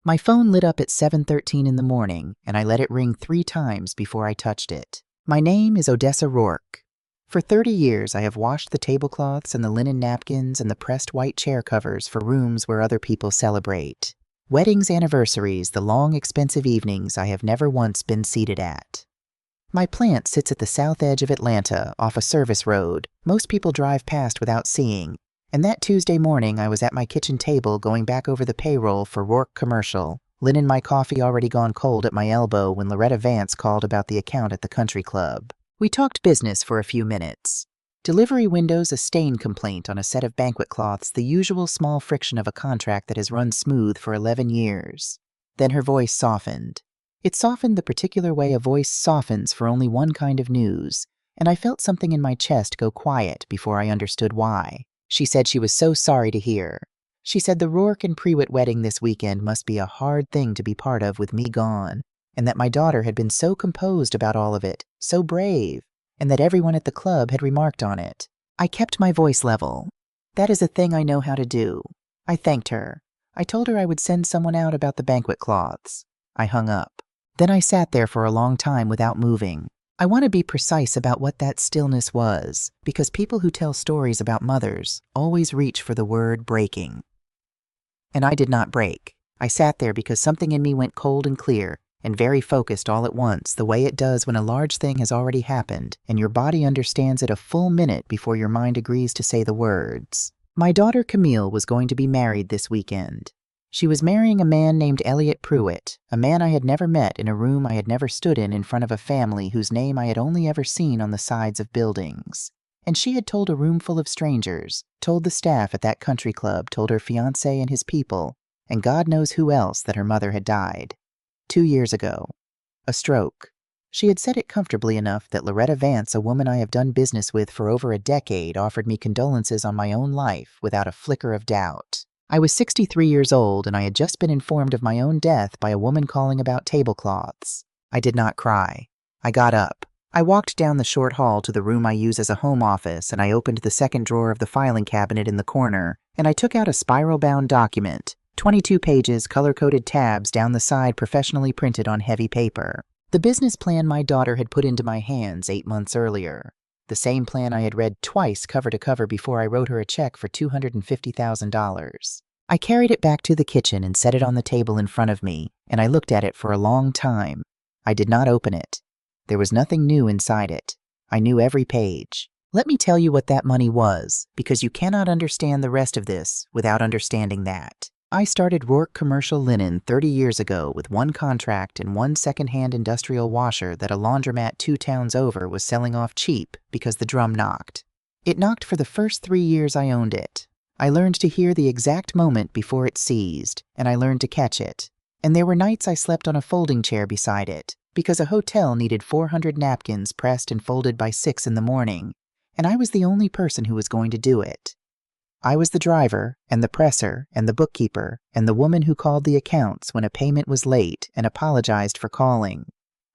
My phone lit up at 7:13 in the morning, and I let it ring 3 times before I touched it. My name is Odessa Rourke. For 30 years, I have washed the tablecloths and the linen napkins and the pressed white chair covers for rooms where other people celebrate. Weddings, anniversaries, the long, expensive evenings I have never once been seated at. My plant sits at the south edge of Atlanta, off a service road most people drive past without seeing, and that Tuesday morning I was at my kitchen table going back over the payroll for Rourke Commercial, linen my coffee already gone cold at my elbow when Loretta Vance called about the account at the country club. We talked business for a few minutes. Delivery windows, a stain complaint on a set of banquet cloths, the usual small friction of a contract that has run smooth for 11 years. Then her voice softened. It softened the particular way a voice softens for only one kind of news, and I felt something in my chest go quiet before I understood why. She said she was so sorry to hear. She said the Rourke and Prewitt wedding this weekend must be a hard thing to be part of with me gone, and that my daughter had been so composed about all of it, so brave, and that everyone at the club had remarked on it. I kept my voice level. That is a thing I know how to do. I thanked her. I told her I would send someone out about the banquet cloths. I hung up. Then I sat there for a long time without moving. I want to be precise about what that stillness was, because people who tell stories about mothers always reach for the word breaking. And I did not break. I sat there because something in me went cold and clear, and very focused all at once, the way it does when a large thing has already happened, and your body understands it a full minute before your mind agrees to say the words. My daughter Camille was going to be married this weekend. She was marrying a man named Elliot Prewitt, a man I had never met in a room I had never stood in front of a family whose name I had only ever seen on the sides of buildings. And she had told a room full of strangers, told the staff at that country club, told her fiancé and his people, and God knows who else that her mother had died. 2 years ago. A stroke. She had said it comfortably enough that Loretta Vance, a woman I have done business with for over a decade, offered me condolences on my own life without a flicker of doubt. I was 63 years old, and I had just been informed of my own death by a woman calling about tablecloths. I did not cry. I got up. I walked down the short hall to the room I use as a home office, and I opened the second drawer of the filing cabinet in the corner, and I took out a spiral-bound document, 22 pages, color-coded tabs down the side professionally printed on heavy paper. The business plan my daughter had put into my hands 8 months earlier. The same plan I had read twice cover to cover before I wrote her a check for $250,000. I carried it back to the kitchen and set it on the table in front of me, and I looked at it for a long time. I did not open it. There was nothing new inside it. I knew every page. Let me tell you what that money was, because you cannot understand the rest of this without understanding that. I started Rourke Commercial Linen 30 years ago with one contract and one second-hand industrial washer that a laundromat 2 towns over was selling off cheap because the drum knocked. It knocked for the first 3 years I owned it. I learned to hear the exact moment before it seized, and I learned to catch it. And there were nights I slept on a folding chair beside it, because a hotel needed 400 napkins pressed and folded by 6 in the morning, and I was the only person who was going to do it. I was the driver, and the presser, and the bookkeeper, and the woman who called the accounts when a payment was late and apologized for calling.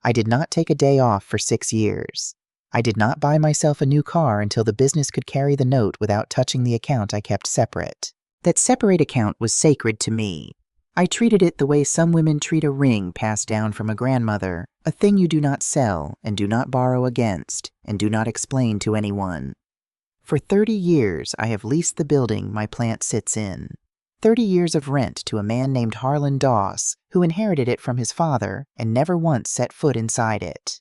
I did not take a day off for 6 years. I did not buy myself a new car until the business could carry the note without touching the account I kept separate. That separate account was sacred to me. I treated it the way some women treat a ring passed down from a grandmother, a thing you do not sell, and do not borrow against, and do not explain to anyone. For 30 years, I have leased the building my plant sits in. 30 years of rent to a man named Harlan Doss, who inherited it from his father and never once set foot inside it.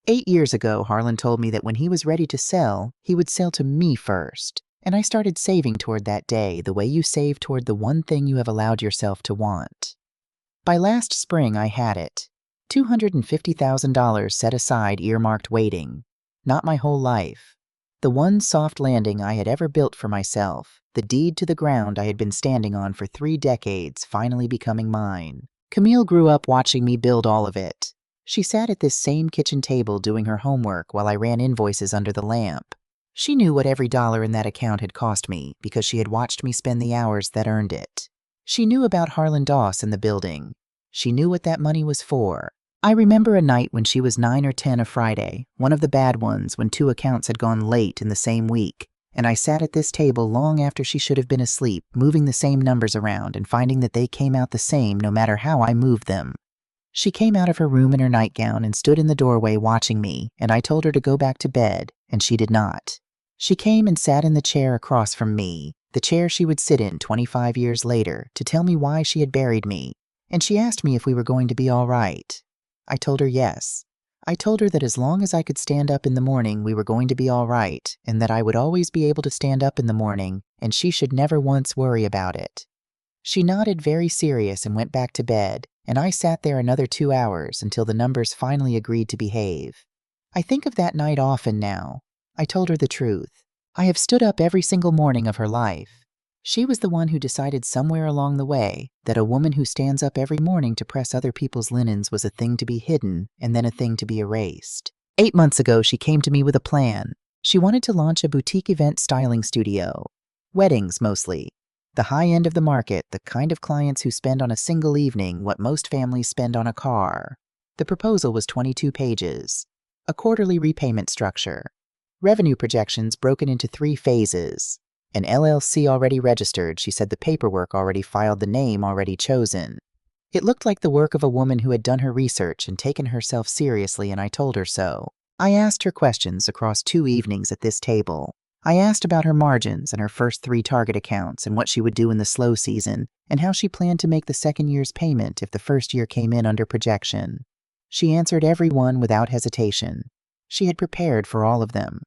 8 years ago, Harlan told me that when he was ready to sell, he would sell to me first, and I started saving toward that day the way you save toward the one thing you have allowed yourself to want. By last spring, I had it. $250,000 set aside, earmarked waiting. Not my whole life. The one soft landing I had ever built for myself, the deed to the ground I had been standing on for 3 decades, finally becoming mine. Camille grew up watching me build all of it. She sat at this same kitchen table doing her homework while I ran invoices under the lamp. She knew what every dollar in that account had cost me because she had watched me spend the hours that earned it. She knew about Harlan Doss in the building. She knew what that money was for. I remember a night when she was 9 or 10 a Friday, one of the bad ones when 2 accounts had gone late in the same week, and I sat at this table long after she should have been asleep, moving the same numbers around and finding that they came out the same no matter how I moved them. She came out of her room in her nightgown and stood in the doorway watching me, and I told her to go back to bed, and she did not. She came and sat in the chair across from me, the chair she would sit in 25 years later, to tell me why she had buried me, and she asked me if we were going to be all right. I told her yes. I told her that as long as I could stand up in the morning, we were going to be all right, and that I would always be able to stand up in the morning, and she should never once worry about it. She nodded very serious and went back to bed, and I sat there another 2 hours until the numbers finally agreed to behave. I think of that night often now. I told her the truth. I have stood up every single morning of her life. She was the one who decided somewhere along the way that a woman who stands up every morning to press other people's linens was a thing to be hidden and then a thing to be erased. 8 months ago, she came to me with a plan. She wanted to launch a boutique event styling studio. Weddings, mostly. The high end of the market, the kind of clients who spend on a single evening what most families spend on a car. The proposal was 22 pages. A quarterly repayment structure. Revenue projections broken into 3 phases. An LLC already registered, she said, the paperwork already filed, the name already chosen. It looked like the work of a woman who had done her research and taken herself seriously, and I told her so. I asked her questions across 2 evenings at this table. I asked about her margins and her first 3 target accounts and what she would do in the slow season and how she planned to make the second year's payment if the first year came in under projection. She answered every one without hesitation. She had prepared for all of them.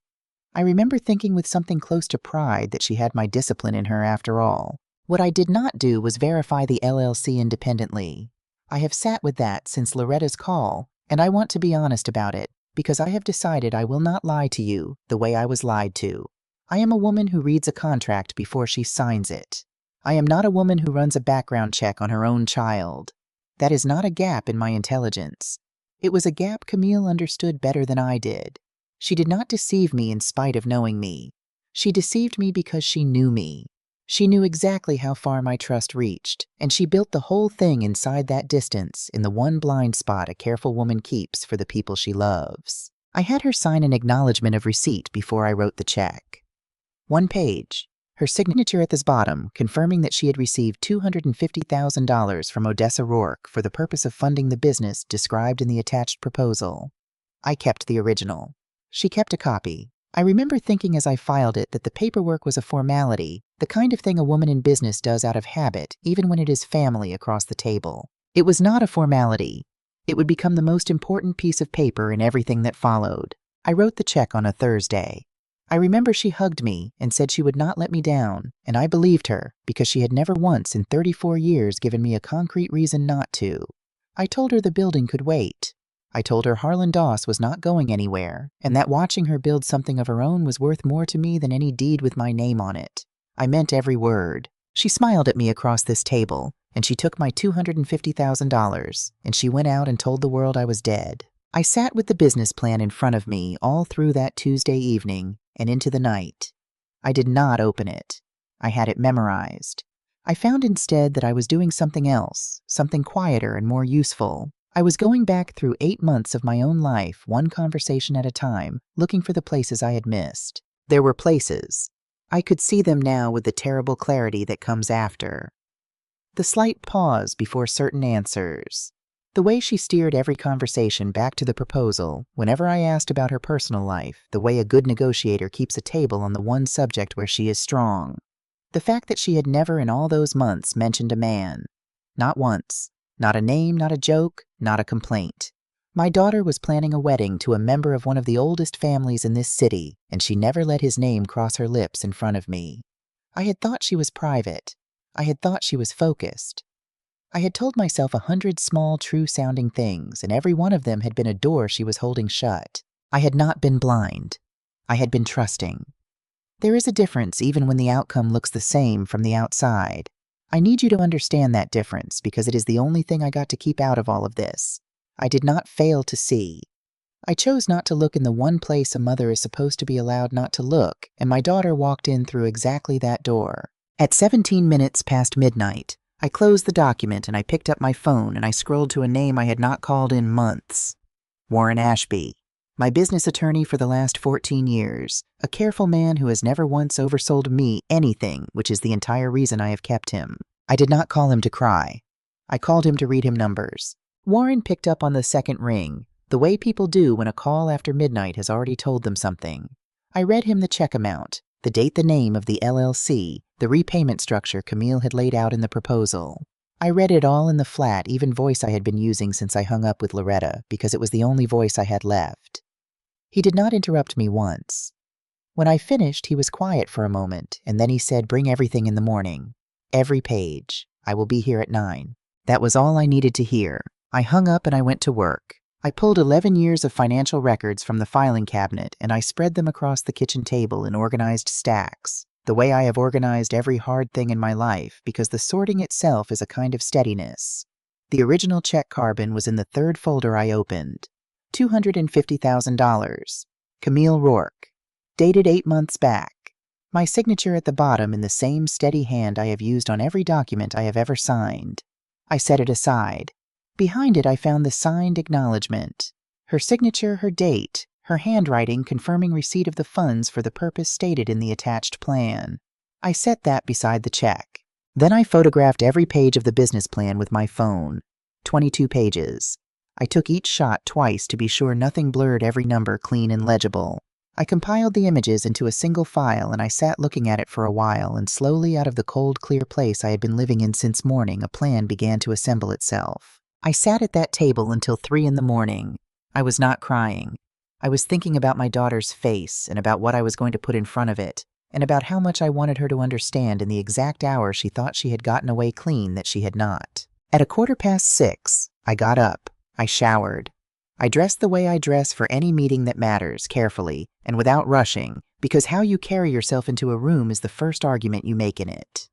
I remember thinking with something close to pride that she had my discipline in her after all. What I did not do was verify the LLC independently. I have sat with that since Loretta's call, and I want to be honest about it, because I have decided I will not lie to you the way I was lied to. I am a woman who reads a contract before she signs it. I am not a woman who runs a background check on her own child. That is not a gap in my intelligence. It was a gap Camille understood better than I did. She did not deceive me in spite of knowing me. She deceived me because she knew me. She knew exactly how far my trust reached, and she built the whole thing inside that distance in the one blind spot a careful woman keeps for the people she loves. I had her sign an acknowledgement of receipt before I wrote the check. 1 page. Her signature at the bottom, confirming that she had received $250,000 from Odessa Rourke for the purpose of funding the business described in the attached proposal. I kept the original. She kept a copy. I remember thinking as I filed it that the paperwork was a formality, the kind of thing a woman in business does out of habit, even when it is family across the table. It was not a formality. It would become the most important piece of paper in everything that followed. I wrote the check on a Thursday. I remember she hugged me and said she would not let me down, and I believed her because she had never once in 34 years given me a concrete reason not to. I told her the building could wait. I told her Harlan Doss was not going anywhere, and that watching her build something of her own was worth more to me than any deed with my name on it. I meant every word. She smiled at me across this table, and she took my $250,000, and she went out and told the world I was dead. I sat with the business plan in front of me all through that Tuesday evening and into the night. I did not open it. I had it memorized. I found instead that I was doing something else, something quieter and more useful. I was going back through 8 months of my own life, one conversation at a time, looking for the places I had missed. There were places. I could see them now with the terrible clarity that comes after. The slight pause before certain answers. The way she steered every conversation back to the proposal, whenever I asked about her personal life, the way a good negotiator keeps a table on the one subject where she is strong. The fact that she had never in all those months mentioned a man. Not once. Not a name, not a joke, not a complaint. My daughter was planning a wedding to a member of one of the oldest families in this city, and she never let his name cross her lips in front of me. I had thought she was private. I had thought she was focused. I had told myself 100 small, true-sounding things, and every one of them had been a door she was holding shut. I had not been blind. I had been trusting. There is a difference even when the outcome looks the same from the outside. I need you to understand that difference because it is the only thing I got to keep out of all of this. I did not fail to see. I chose not to look in the one place a mother is supposed to be allowed not to look, and my daughter walked in through exactly that door. At 17 minutes past midnight, I closed the document and I picked up my phone and I scrolled to a name I had not called in months. Warren Ashby. My business attorney for the last 14 years, a careful man who has never once oversold me anything, which is the entire reason I have kept him. I did not call him to cry. I called him to read him numbers. Warren picked up on the second ring, the way people do when a call after midnight has already told them something. I read him the check amount, the date, the name of the LLC, the repayment structure Camille had laid out in the proposal. I read it all in the flat, even voice I had been using since I hung up with Loretta, because it was the only voice I had left. He did not interrupt me once. When I finished, he was quiet for a moment, and then he said, "Bring everything in the morning. Every page. I will be here at 9. That was all I needed to hear. I hung up and I went to work. I pulled 11 years of financial records from the filing cabinet, and I spread them across the kitchen table in organized stacks, the way I have organized every hard thing in my life, because the sorting itself is a kind of steadiness. The original check carbon was in the third folder I opened. $250,000. Camille Rourke. Dated 8 months back. My signature at the bottom in the same steady hand I have used on every document I have ever signed. I set it aside. Behind it I found the signed acknowledgement. Her signature, her date, her handwriting confirming receipt of the funds for the purpose stated in the attached plan. I set that beside the check. Then I photographed every page of the business plan with my phone. 22 pages. I took each shot twice to be sure nothing blurred every number clean and legible. I compiled the images into a single file, and I sat looking at it for a while, and slowly out of the cold, clear place I had been living in since morning, a plan began to assemble itself. I sat at that table until 3 in the morning. I was not crying. I was thinking about my daughter's face, and about what I was going to put in front of it, and about how much I wanted her to understand in the exact hour she thought she had gotten away clean that she had not. At 6:15, I got up. I showered. I dressed the way I dress for any meeting that matters, carefully, and without rushing, because how you carry yourself into a room is the first argument you make in it.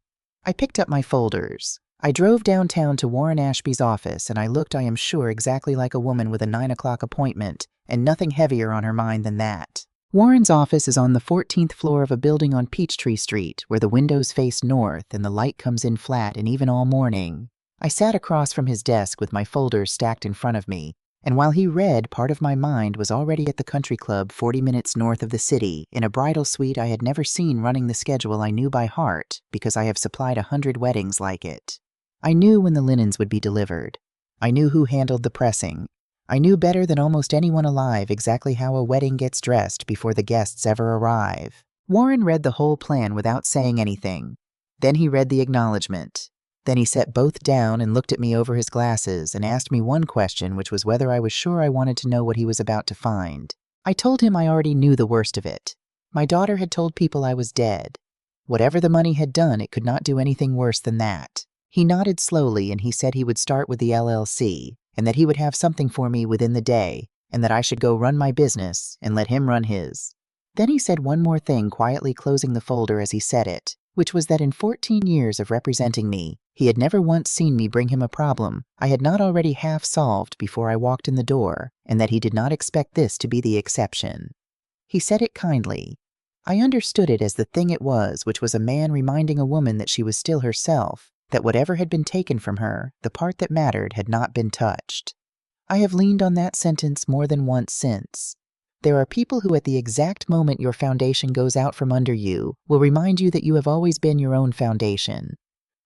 I picked up my folders. I drove downtown to Warren Ashby's office, and I looked, I am sure, exactly like a woman with a 9 o'clock appointment, and nothing heavier on her mind than that. Warren's office is on the 14th floor of a building on Peachtree Street, where the windows face north and the light comes in flat and even all morning. I sat across from his desk with my folders stacked in front of me, and while he read, part of my mind was already at the country club 40 minutes north of the city, in a bridal suite I had never seen running the schedule I knew by heart, because I have supplied 100 weddings like it. I knew when the linens would be delivered. I knew who handled the pressing. I knew better than almost anyone alive exactly how a wedding gets dressed before the guests ever arrive. Warren read the whole plan without saying anything. Then he read the acknowledgement. Then he set both down and looked at me over his glasses and asked me one question, which was whether I was sure I wanted to know what he was about to find. I told him I already knew the worst of it. My daughter had told people I was dead. Whatever the money had done, it could not do anything worse than that. He nodded slowly, and he said he would start with the LLC, and that he would have something for me within the day, and that I should go run my business and let him run his. Then he said one more thing, quietly closing the folder as he said it, which was that in 14 years of representing me, he had never once seen me bring him a problem I had not already half solved before I walked in the door, and that he did not expect this to be the exception. He said it kindly. I understood it as the thing it was, which was a man reminding a woman that she was still herself, that whatever had been taken from her, the part that mattered, had not been touched. I have leaned on that sentence more than once since. There are people who, at the exact moment your foundation goes out from under you, will remind you that you have always been your own foundation.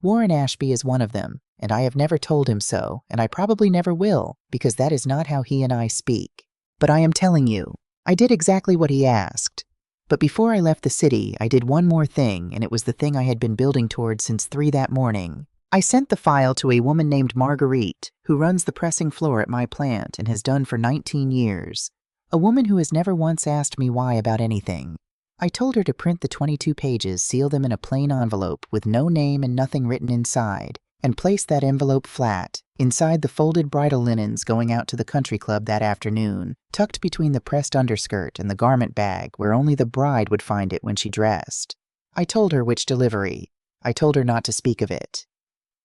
Warren Ashby is one of them, and I have never told him so, and I probably never will, because that is not how he and I speak. But I am telling you, I did exactly what he asked. But before I left the city, I did one more thing, and it was the thing I had been building toward since 3 that morning. I sent the file to a woman named Marguerite, who runs the pressing floor at my plant and has done for 19 years. A woman who has never once asked me why about anything. I told her to print the 22 pages, seal them in a plain envelope with no name and nothing written inside, and place that envelope flat, inside the folded bridal linens going out to the country club that afternoon, tucked between the pressed underskirt and the garment bag where only the bride would find it when she dressed. I told her which delivery. I told her not to speak of it.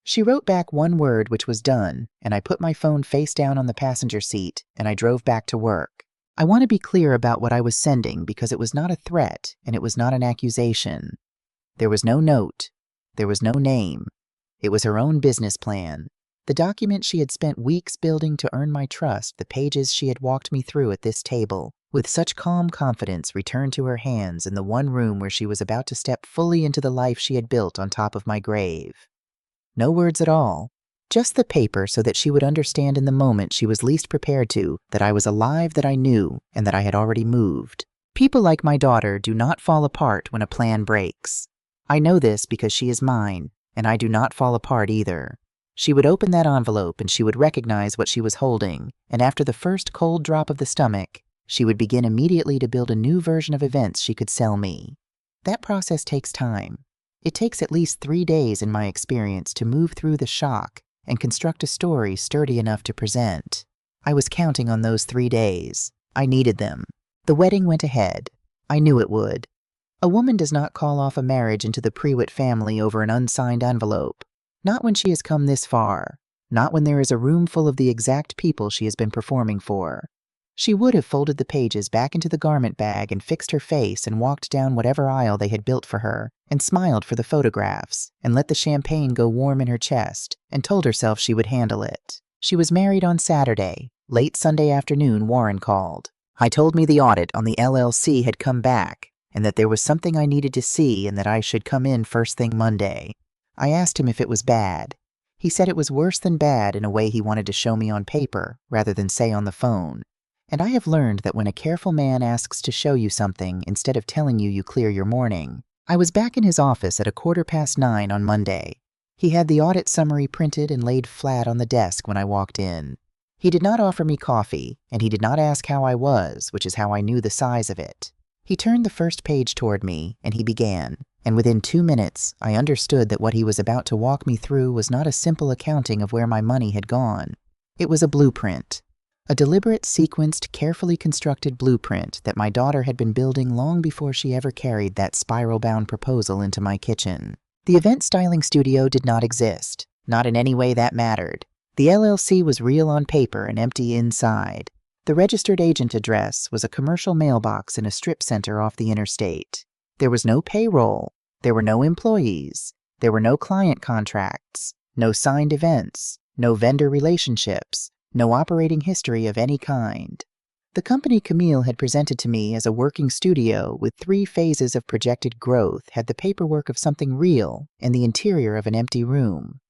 She wrote back one word, which was done, and I put my phone face down on the passenger seat, and I drove back to work. I want to be clear about what I was sending, because it was not a threat and it was not an accusation. There was no note. There was no name. It was her own business plan. The document she had spent weeks building to earn my trust, the pages she had walked me through at this table, with such calm confidence returned to her hands in the one room where she was about to step fully into the life she had built on top of my grave. No words at all, just the paper so that she would understand in the moment she was least prepared to that I was alive, that I knew, and that I had already moved. People like my daughter do not fall apart when a plan breaks. I know this because she is mine, and I do not fall apart either. She would open that envelope and she would recognize what she was holding, and after the first cold drop of the stomach, she would begin immediately to build a new version of events she could sell me. That process takes time. It takes at least 3 days in my experience to move through the shock and construct a story sturdy enough to present. I was counting on those 3 days. I needed them. The wedding went ahead. I knew it would. A woman does not call off a marriage into the Prewitt family over an unsigned envelope. Not when she has come this far. Not when there is a room full of the exact people she has been performing for. She would have folded the pages back into the garment bag and fixed her face and walked down whatever aisle they had built for her and smiled for the photographs and let the champagne go warm in her chest and told herself she would handle it. She was married on Saturday. Late Sunday afternoon, Warren called. I told me the audit on the LLC had come back and that there was something I needed to see and that I should come in first thing Monday. I asked him if it was bad. He said it was worse than bad in a way he wanted to show me on paper rather than say on the phone. And I have learned that when a careful man asks to show you something instead of telling you clear your morning. I was back in his office at 9:15 on Monday. He had the audit summary printed and laid flat on the desk when I walked in. He did not offer me coffee, and he did not ask how I was, which is how I knew the size of it. He turned the first page toward me, and he began, and within 2 minutes, I understood that what he was about to walk me through was not a simple accounting of where my money had gone. It was a blueprint. A deliberate, sequenced, carefully constructed blueprint that my daughter had been building long before she ever carried that spiral-bound proposal into my kitchen. The event styling studio did not exist, not in any way that mattered. The LLC was real on paper and empty inside. The registered agent address was a commercial mailbox in a strip center off the interstate. There was no payroll. There were no employees. There were no client contracts, no signed events, no vendor relationships, no operating history of any kind. The company Camille had presented to me as a working studio with 3 phases of projected growth had the paperwork of something real and the interior of an empty room.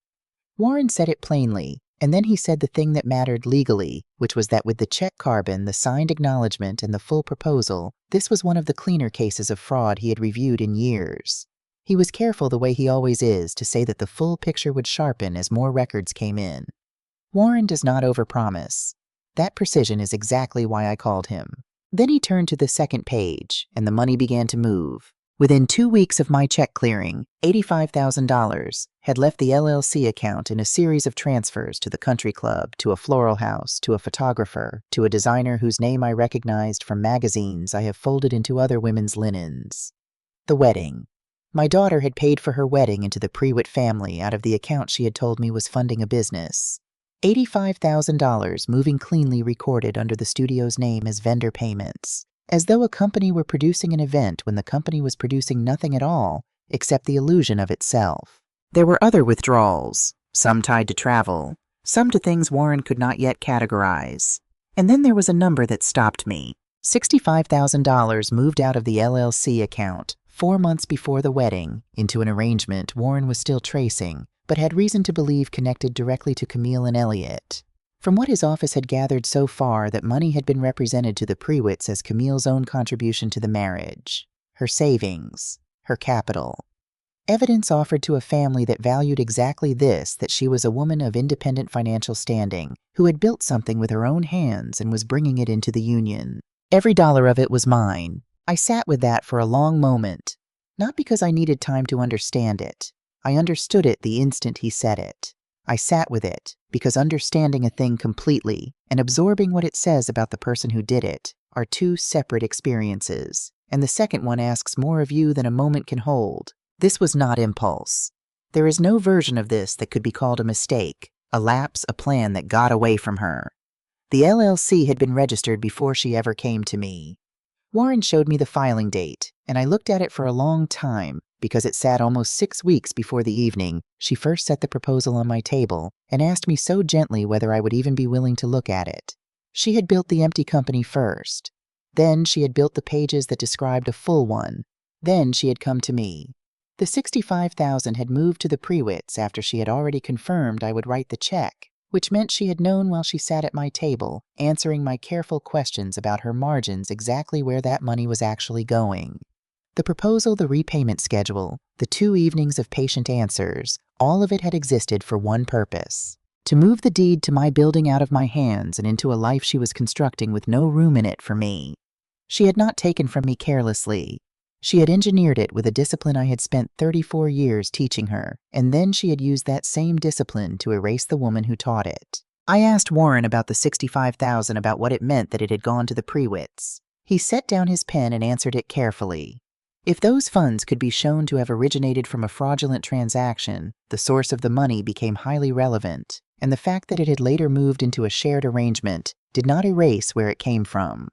Warren said it plainly, and then he said the thing that mattered legally, which was that with the check carbon, the signed acknowledgement, and the full proposal, this was one of the cleaner cases of fraud he had reviewed in years. He was careful, the way he always is, to say that the full picture would sharpen as more records came in. Warren does not overpromise. That precision is exactly why I called him. Then he turned to the second page, and the money began to move. Within 2 weeks of my check clearing, $85,000 had left the LLC account in a series of transfers to the country club, to a floral house, to a photographer, to a designer whose name I recognized from magazines I have folded into other women's linens. The wedding. My daughter had paid for her wedding into the Prewitt family out of the account she had told me was funding a business. $85,000 moving cleanly recorded under the studio's name as vendor payments, as though a company were producing an event when the company was producing nothing at all except the illusion of itself. There were other withdrawals, some tied to travel, some to things Warren could not yet categorize. And then there was a number that stopped me. $65,000 moved out of the LLC account 4 months before the wedding into an arrangement Warren was still tracing, but had reason to believe connected directly to Camille and Elliot. From what his office had gathered so far, that money had been represented to the Prewitts as Camille's own contribution to the marriage, her savings, her capital. Evidence offered to a family that valued exactly this, that she was a woman of independent financial standing, who had built something with her own hands and was bringing it into the union. Every dollar of it was mine. I sat with that for a long moment, not because I needed time to understand it. I understood it the instant he said it. I sat with it because understanding a thing completely and absorbing what it says about the person who did it are 2 separate experiences, and the second one asks more of you than a moment can hold. This was not impulse. There is no version of this that could be called a mistake, a lapse, a plan that got away from her. The LLC had been registered before she ever came to me. Warren showed me the filing date, and I looked at it for a long time, because it sat almost 6 weeks before the evening she first set the proposal on my table and asked me so gently whether I would even be willing to look at it. She had built the empty company first. Then she had built the pages that described a full one. Then she had come to me. The $65,000 had moved to the Prewitts after she had already confirmed I would write the check, which meant she had known while she sat at my table, answering my careful questions about her margins exactly where that money was actually going. The proposal, the repayment schedule, the 2 evenings of patient answers, all of it had existed for one purpose: to move the deed to my building out of my hands and into a life she was constructing with no room in it for me. She had not taken from me carelessly. She had engineered it with a discipline I had spent 34 years teaching her, and then she had used that same discipline to erase the woman who taught it. I asked Warren about the $65,000, about what it meant that it had gone to the Prewitts. He set down his pen and answered it carefully. If those funds could be shown to have originated from a fraudulent transaction, the source of the money became highly relevant, and the fact that it had later moved into a shared arrangement did not erase where it came from.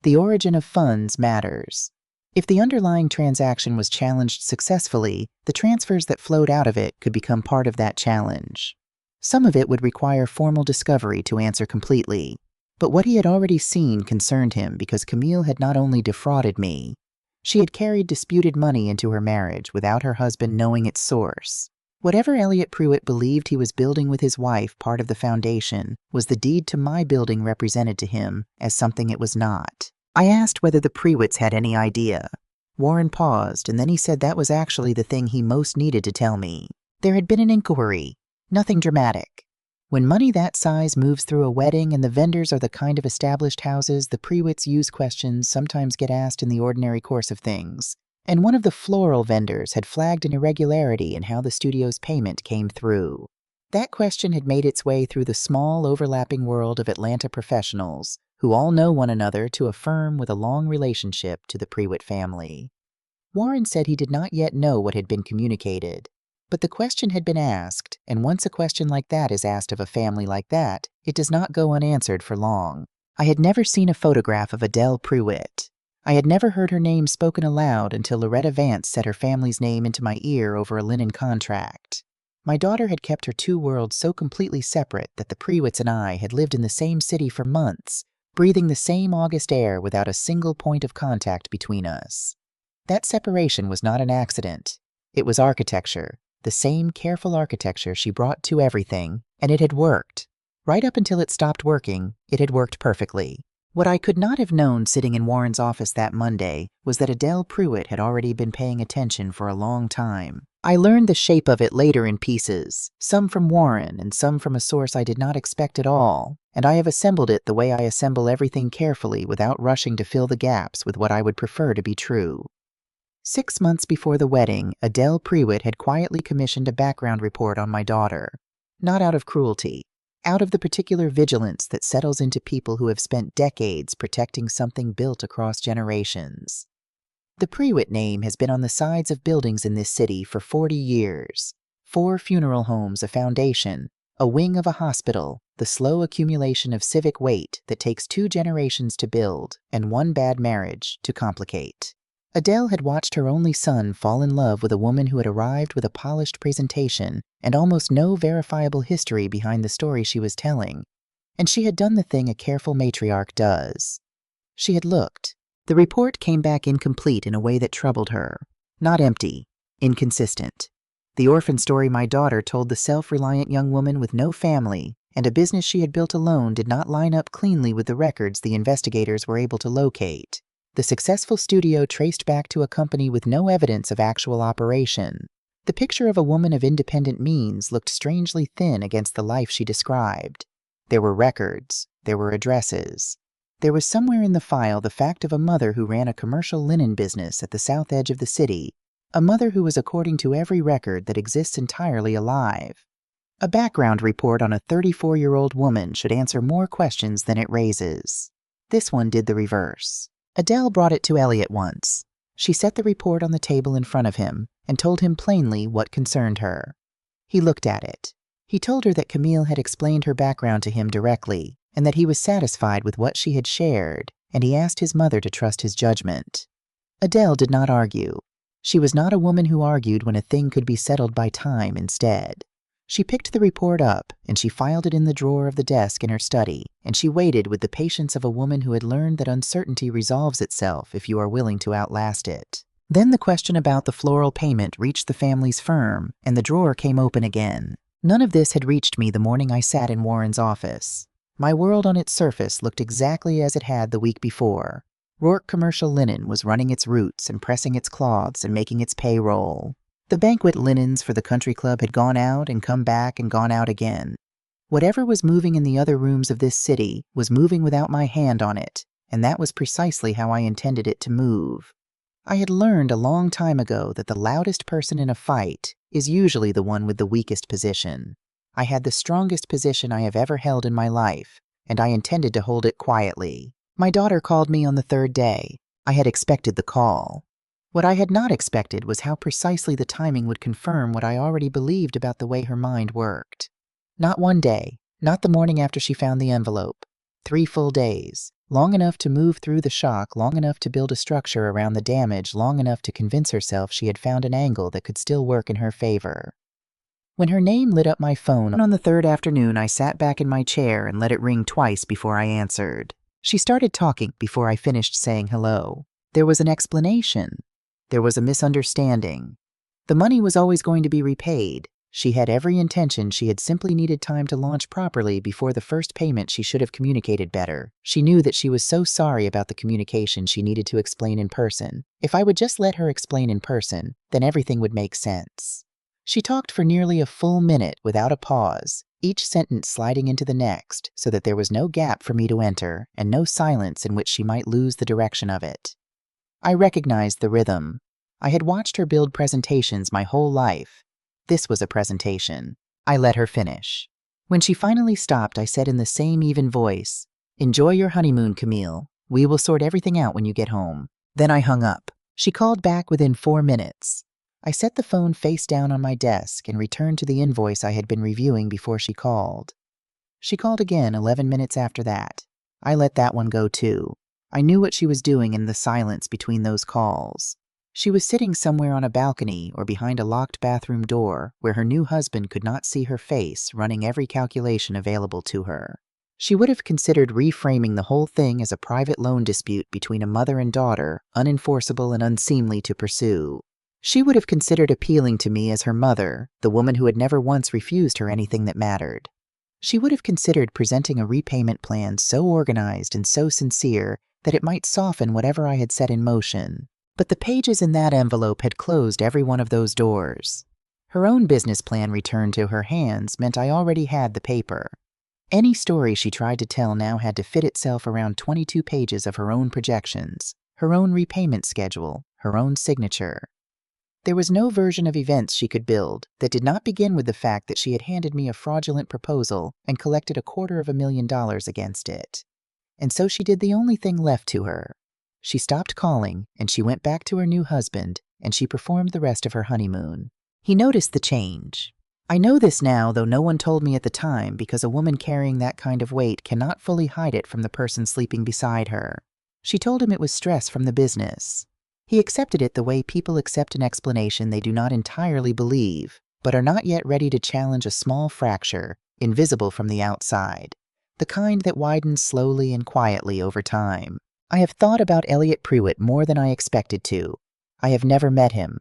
The origin of funds matters. If the underlying transaction was challenged successfully, the transfers that flowed out of it could become part of that challenge. Some of it would require formal discovery to answer completely, but what he had already seen concerned him because Camille had not only defrauded me, she had carried disputed money into her marriage without her husband knowing its source. Whatever Elliot Prewitt believed he was building with his wife, part of the foundation, was the deed to my building represented to him as something it was not. I asked whether the Prewitts had any idea. Warren paused, and then he said that was actually the thing he most needed to tell me. There had been an inquiry. Nothing dramatic. When money that size moves through a wedding and the vendors are the kind of established houses the Prewitts use, questions sometimes get asked in the ordinary course of things. And one of the floral vendors had flagged an irregularity in how the studio's payment came through. That question had made its way through the small, overlapping world of Atlanta professionals, who all know one another, to a firm with a long relationship to the Prewitt family. Warren said he did not yet know what had been communicated, but the question had been asked, and once a question like that is asked of a family like that, it does not go unanswered for long. I had never seen a photograph of Adele Prewitt. I had never heard her name spoken aloud until Loretta Vance said her family's name into my ear over a linen contract. My daughter had kept her 2 worlds so completely separate that the Prewitts and I had lived in the same city for months, breathing the same August air without a single point of contact between us. That separation was not an accident. It was architecture, the same careful architecture she brought to everything, and it had worked. Right up until it stopped working, it had worked perfectly. What I could not have known sitting in Warren's office that Monday was that Adele Prewitt had already been paying attention for a long time. I learned the shape of it later in pieces, some from Warren and some from a source I did not expect at all, and I have assembled it the way I assemble everything, carefully without rushing to fill the gaps with what I would prefer to be true. 6 months before the wedding, Adele Prewitt had quietly commissioned a background report on my daughter. Not out of cruelty, out of the particular vigilance that settles into people who have spent decades protecting something built across generations. The Prewitt name has been on the sides of buildings in this city for 40 years. 4 funeral homes, a foundation, a wing of a hospital, the slow accumulation of civic weight that takes 2 generations to build and 1 bad marriage to complicate. Adele had watched her only son fall in love with a woman who had arrived with a polished presentation and almost no verifiable history behind the story she was telling, and she had done the thing a careful matriarch does. She had looked. The report came back incomplete in a way that troubled her. Not empty, inconsistent. The orphan story my daughter told the self-reliant young woman with no family and a business she had built alone did not line up cleanly with the records the investigators were able to locate. The successful studio traced back to a company with no evidence of actual operation. The picture of a woman of independent means looked strangely thin against the life she described. There were records. There were addresses. There was somewhere in the file the fact of a mother who ran a commercial linen business at the south edge of the city, a mother who was, according to every record that exists, entirely alive. A background report on a 34-year-old woman should answer more questions than it raises. This one did the reverse. Adele brought it to Elliot once. She set the report on the table in front of him and told him plainly what concerned her. He looked at it. He told her that Camille had explained her background to him directly, and that he was satisfied with what she had shared, and he asked his mother to trust his judgment. Adele did not argue. She was not a woman who argued when a thing could be settled by time instead. She picked the report up, and she filed it in the drawer of the desk in her study, and she waited with the patience of a woman who had learned that uncertainty resolves itself if you are willing to outlast it. Then the question about the floral payment reached the family's firm, and the drawer came open again. None of this had reached me the morning I sat in Warren's office. My world on its surface looked exactly as it had the week before. Rourke Commercial Linen was running its roots and pressing its cloths and making its payroll. The banquet linens for the country club had gone out and come back and gone out again. Whatever was moving in the other rooms of this city was moving without my hand on it, and that was precisely how I intended it to move. I had learned a long time ago that the loudest person in a fight is usually the one with the weakest position. I had the strongest position I have ever held in my life, and I intended to hold it quietly. My daughter called me on the third day. I had expected the call. What I had not expected was how precisely the timing would confirm what I already believed about the way her mind worked. Not one day, not the morning after she found the envelope. 3 full days, long enough to move through the shock, long enough to build a structure around the damage, long enough to convince herself she had found an angle that could still work in her favor. When her name lit up my phone on the third afternoon, I sat back in my chair and let it ring twice before I answered. She started talking before I finished saying hello. There was an explanation. There was a misunderstanding. The money was always going to be repaid. She had every intention. She had simply needed time to launch properly before the first payment. She should have communicated better. She knew that she was so sorry about the communication she needed to explain in person. If I would just let her explain in person, then everything would make sense. She talked for nearly a full minute without a pause, each sentence sliding into the next so that there was no gap for me to enter and no silence in which she might lose the direction of it. I recognized the rhythm. I had watched her build presentations my whole life. This was a presentation. I let her finish. When she finally stopped, I said in the same even voice, "Enjoy your honeymoon, Camille. We will sort everything out when you get home." Then I hung up. She called back within 4 minutes. I set the phone face down on my desk and returned to the invoice I had been reviewing before she called. She called again 11 minutes after that. I let that one go too. I knew what she was doing in the silence between those calls. She was sitting somewhere on a balcony or behind a locked bathroom door where her new husband could not see her face, running every calculation available to her. She would have considered reframing the whole thing as a private loan dispute between a mother and daughter, unenforceable and unseemly to pursue. She would have considered appealing to me as her mother, the woman who had never once refused her anything that mattered. She would have considered presenting a repayment plan so organized and so sincere that it might soften whatever I had set in motion. But the pages in that envelope had closed every one of those doors. Her own business plan returned to her hands meant I already had the paper. Any story she tried to tell now had to fit itself around 22 pages of her own projections, her own repayment schedule, her own signature. There was no version of events she could build that did not begin with the fact that she had handed me a fraudulent proposal and collected $250,000 against it. And so she did the only thing left to her. She stopped calling, and she went back to her new husband, and she performed the rest of her honeymoon. He noticed the change. I know this now, though no one told me at the time, because a woman carrying that kind of weight cannot fully hide it from the person sleeping beside her. She told him it was stress from the business. He accepted it the way people accept an explanation they do not entirely believe, but are not yet ready to challenge a small fracture, invisible from the outside, the kind that widens slowly and quietly over time. I have thought about Elliot Pruitt more than I expected to. I have never met him.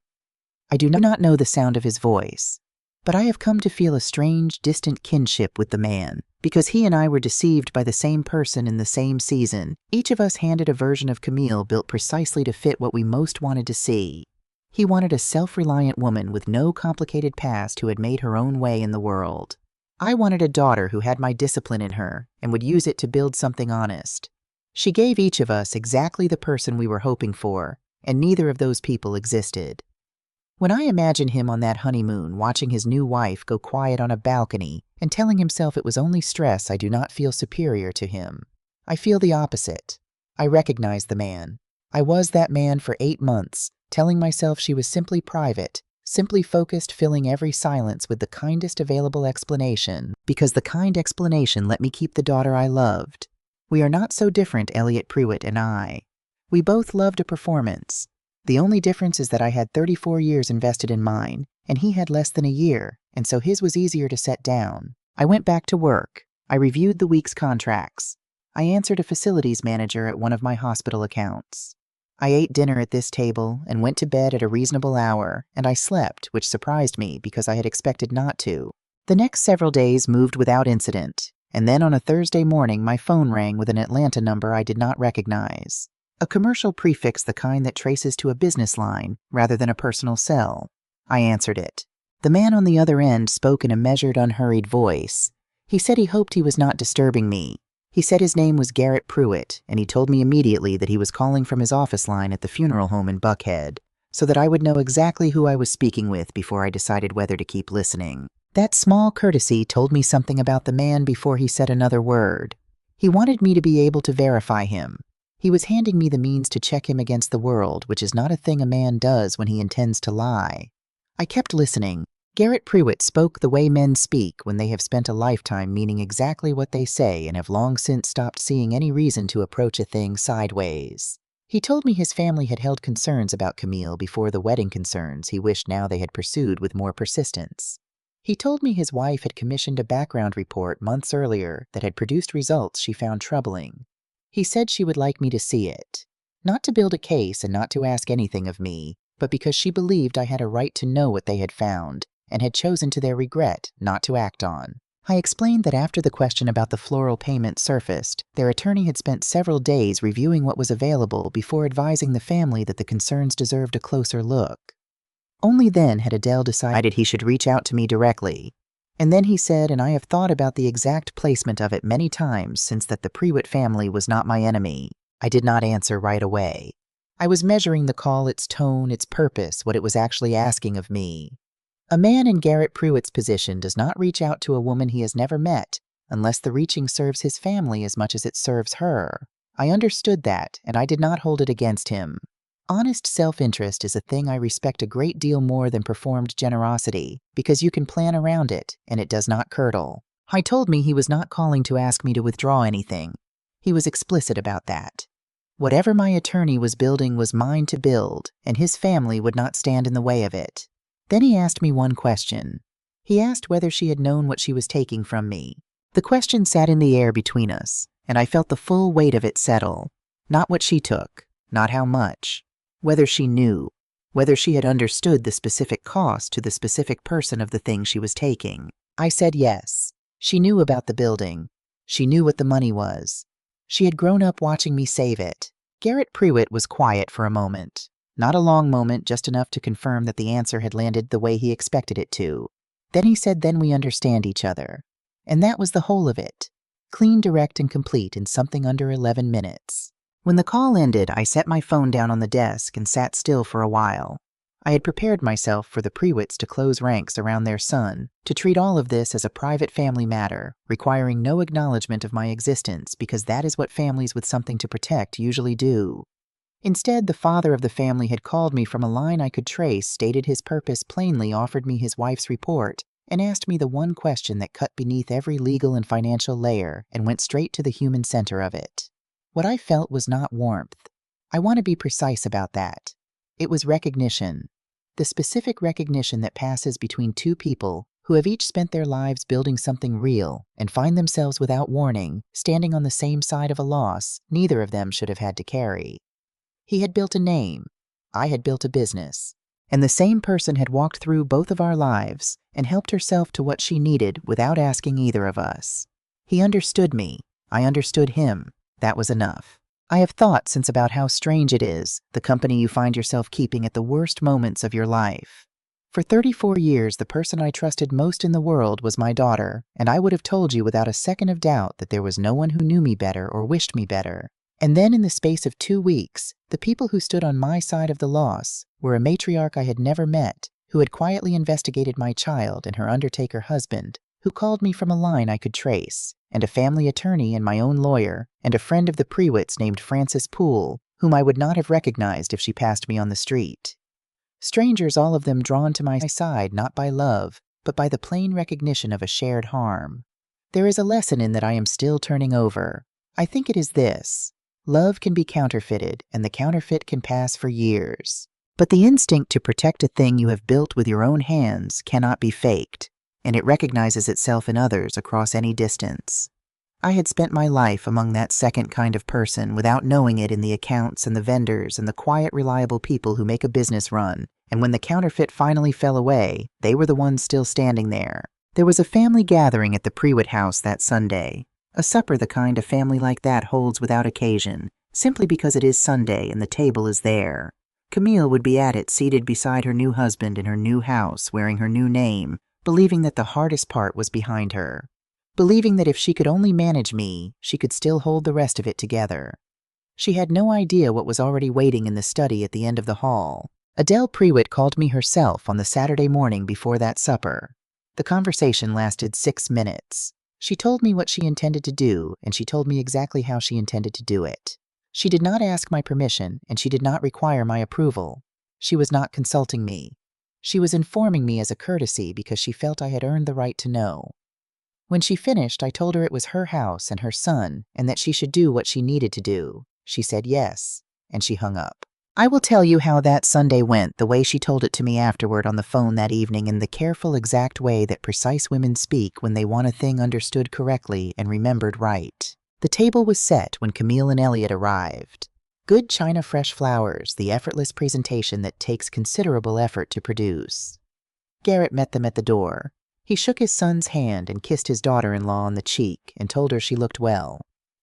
I do not know the sound of his voice, but I have come to feel a strange, distant kinship with the man, because he and I were deceived by the same person in the same season. Each of us handed a version of Camille built precisely to fit what we most wanted to see. He wanted a self-reliant woman with no complicated past who had made her own way in the world. I wanted a daughter who had my discipline in her and would use it to build something honest. She gave each of us exactly the person we were hoping for, and neither of those people existed. When I imagine him on that honeymoon watching his new wife go quiet on a balcony and telling himself it was only stress, I do not feel superior to him. I feel the opposite. I recognize the man. I was that man for 8 months, telling myself she was simply private, simply focused, filling every silence with the kindest available explanation, because the kind explanation let me keep the daughter I loved. We are not so different, Elliot Pruitt and I. We both loved a performance. The only difference is that I had 34 years invested in mine, and he had less than a year, and so his was easier to set down. I went back to work. I reviewed the week's contracts. I answered a facilities manager at one of my hospital accounts. I ate dinner at this table and went to bed at a reasonable hour, and I slept, which surprised me because I had expected not to. The next several days moved without incident, and then on a Thursday morning my phone rang with an Atlanta number I did not recognize. A commercial prefix, the kind that traces to a business line rather than a personal cell. I answered it. The man on the other end spoke in a measured, unhurried voice. He said he hoped he was not disturbing me. He said his name was Garrett Pruitt, and he told me immediately that he was calling from his office line at the funeral home in Buckhead, so that I would know exactly who I was speaking with before I decided whether to keep listening. That small courtesy told me something about the man before he said another word. He wanted me to be able to verify him. He was handing me the means to check him against the world, which is not a thing a man does when he intends to lie. I kept listening. Garrett Pruitt spoke the way men speak when they have spent a lifetime meaning exactly what they say and have long since stopped seeing any reason to approach a thing sideways. He told me his family had held concerns about Camille before the wedding concerns he wished now they had pursued with more persistence. He told me his wife had commissioned a background report months earlier that had produced results she found troubling. He said she would like me to see it, not to build a case and not to ask anything of me, but because she believed I had a right to know what they had found, and had chosen to their regret not to act on. I explained that after the question about the floral payment surfaced, their attorney had spent several days reviewing what was available before advising the family that the concerns deserved a closer look. Only then had Adele decided he should reach out to me directly. And then he said, and I have thought about the exact placement of it many times since, that the Pruitt family was not my enemy. I did not answer right away. I was measuring the call, its tone, its purpose, what it was actually asking of me. A man in Garrett Pruitt's position does not reach out to a woman he has never met unless the reaching serves his family as much as it serves her. I understood that, and I did not hold it against him. Honest self-interest is a thing I respect a great deal more than performed generosity, because you can plan around it, and it does not curdle. He told me he was not calling to ask me to withdraw anything. He was explicit about that. Whatever my attorney was building was mine to build, and his family would not stand in the way of it. Then he asked me one question. He asked whether she had known what she was taking from me. The question sat in the air between us, and I felt the full weight of it settle. Not what she took, not how much. Whether she knew, whether she had understood the specific cost to the specific person of the thing she was taking. I said yes. She knew about the building. She knew what the money was. She had grown up watching me save it. Garrett Pruitt was quiet for a moment. Not a long moment, just enough to confirm that the answer had landed the way he expected it to. Then he said, "Then we understand each other." And that was the whole of it. Clean, direct, and complete in something under 11 minutes. When the call ended, I set my phone down on the desk and sat still for a while. I had prepared myself for the Pruitts to close ranks around their son, to treat all of this as a private family matter, requiring no acknowledgement of my existence, because that is what families with something to protect usually do. Instead, the father of the family had called me from a line I could trace, stated his purpose plainly, offered me his wife's report, and asked me the one question that cut beneath every legal and financial layer and went straight to the human center of it. What I felt was not warmth. I want to be precise about that. It was recognition. The specific recognition that passes between two people who have each spent their lives building something real and find themselves without warning, standing on the same side of a loss neither of them should have had to carry. He had built a name. I had built a business. And the same person had walked through both of our lives and helped herself to what she needed without asking either of us. He understood me. I understood him. That was enough. I have thought since about how strange it is, the company you find yourself keeping at the worst moments of your life. For 34 years, the person I trusted most in the world was my daughter, and I would have told you without a second of doubt that there was no one who knew me better or wished me better. And then in the space of 2 weeks, the people who stood on my side of the loss were a matriarch I had never met, who had quietly investigated my child and her undertaker husband, who called me from a line I could trace, and a family attorney and my own lawyer, and a friend of the Pruitts named Frances Poole, whom I would not have recognized if she passed me on the street. Strangers, all of them drawn to my side not by love, but by the plain recognition of a shared harm. There is a lesson in that I am still turning over. I think it is this. Love can be counterfeited, and the counterfeit can pass for years. But the instinct to protect a thing you have built with your own hands cannot be faked. and it recognizes itself in others across any distance. I had spent my life among that second kind of person without knowing it, in the accounts and the vendors and the quiet, reliable people who make a business run, and when the counterfeit finally fell away, they were the ones still standing there. There was a family gathering at the Prewitt house that Sunday, a supper the kind a family like that holds without occasion, simply because it is Sunday and the table is there. Camille would be at it, seated beside her new husband in her new house, wearing her new name, believing that the hardest part was behind her. Believing that if she could only manage me, she could still hold the rest of it together. She had no idea what was already waiting in the study at the end of the hall. Adele Prewitt called me herself on the Saturday morning before that supper. The conversation lasted 6 minutes. She told me what she intended to do, and she told me exactly how she intended to do it. She did not ask my permission, and she did not require my approval. She was not consulting me. She was informing me as a courtesy because she felt I had earned the right to know. When she finished, I told her it was her house and her son, and that she should do what she needed to do. She said yes, and she hung up. I will tell you how that Sunday went, the way she told it to me afterward on the phone that evening, in the careful, exact way that precise women speak when they want a thing understood correctly and remembered right. The table was set when Camille and Elliot arrived. Good china, fresh flowers, the effortless presentation that takes considerable effort to produce. Garrett met them at the door. He shook his son's hand and kissed his daughter-in-law on the cheek and told her she looked well.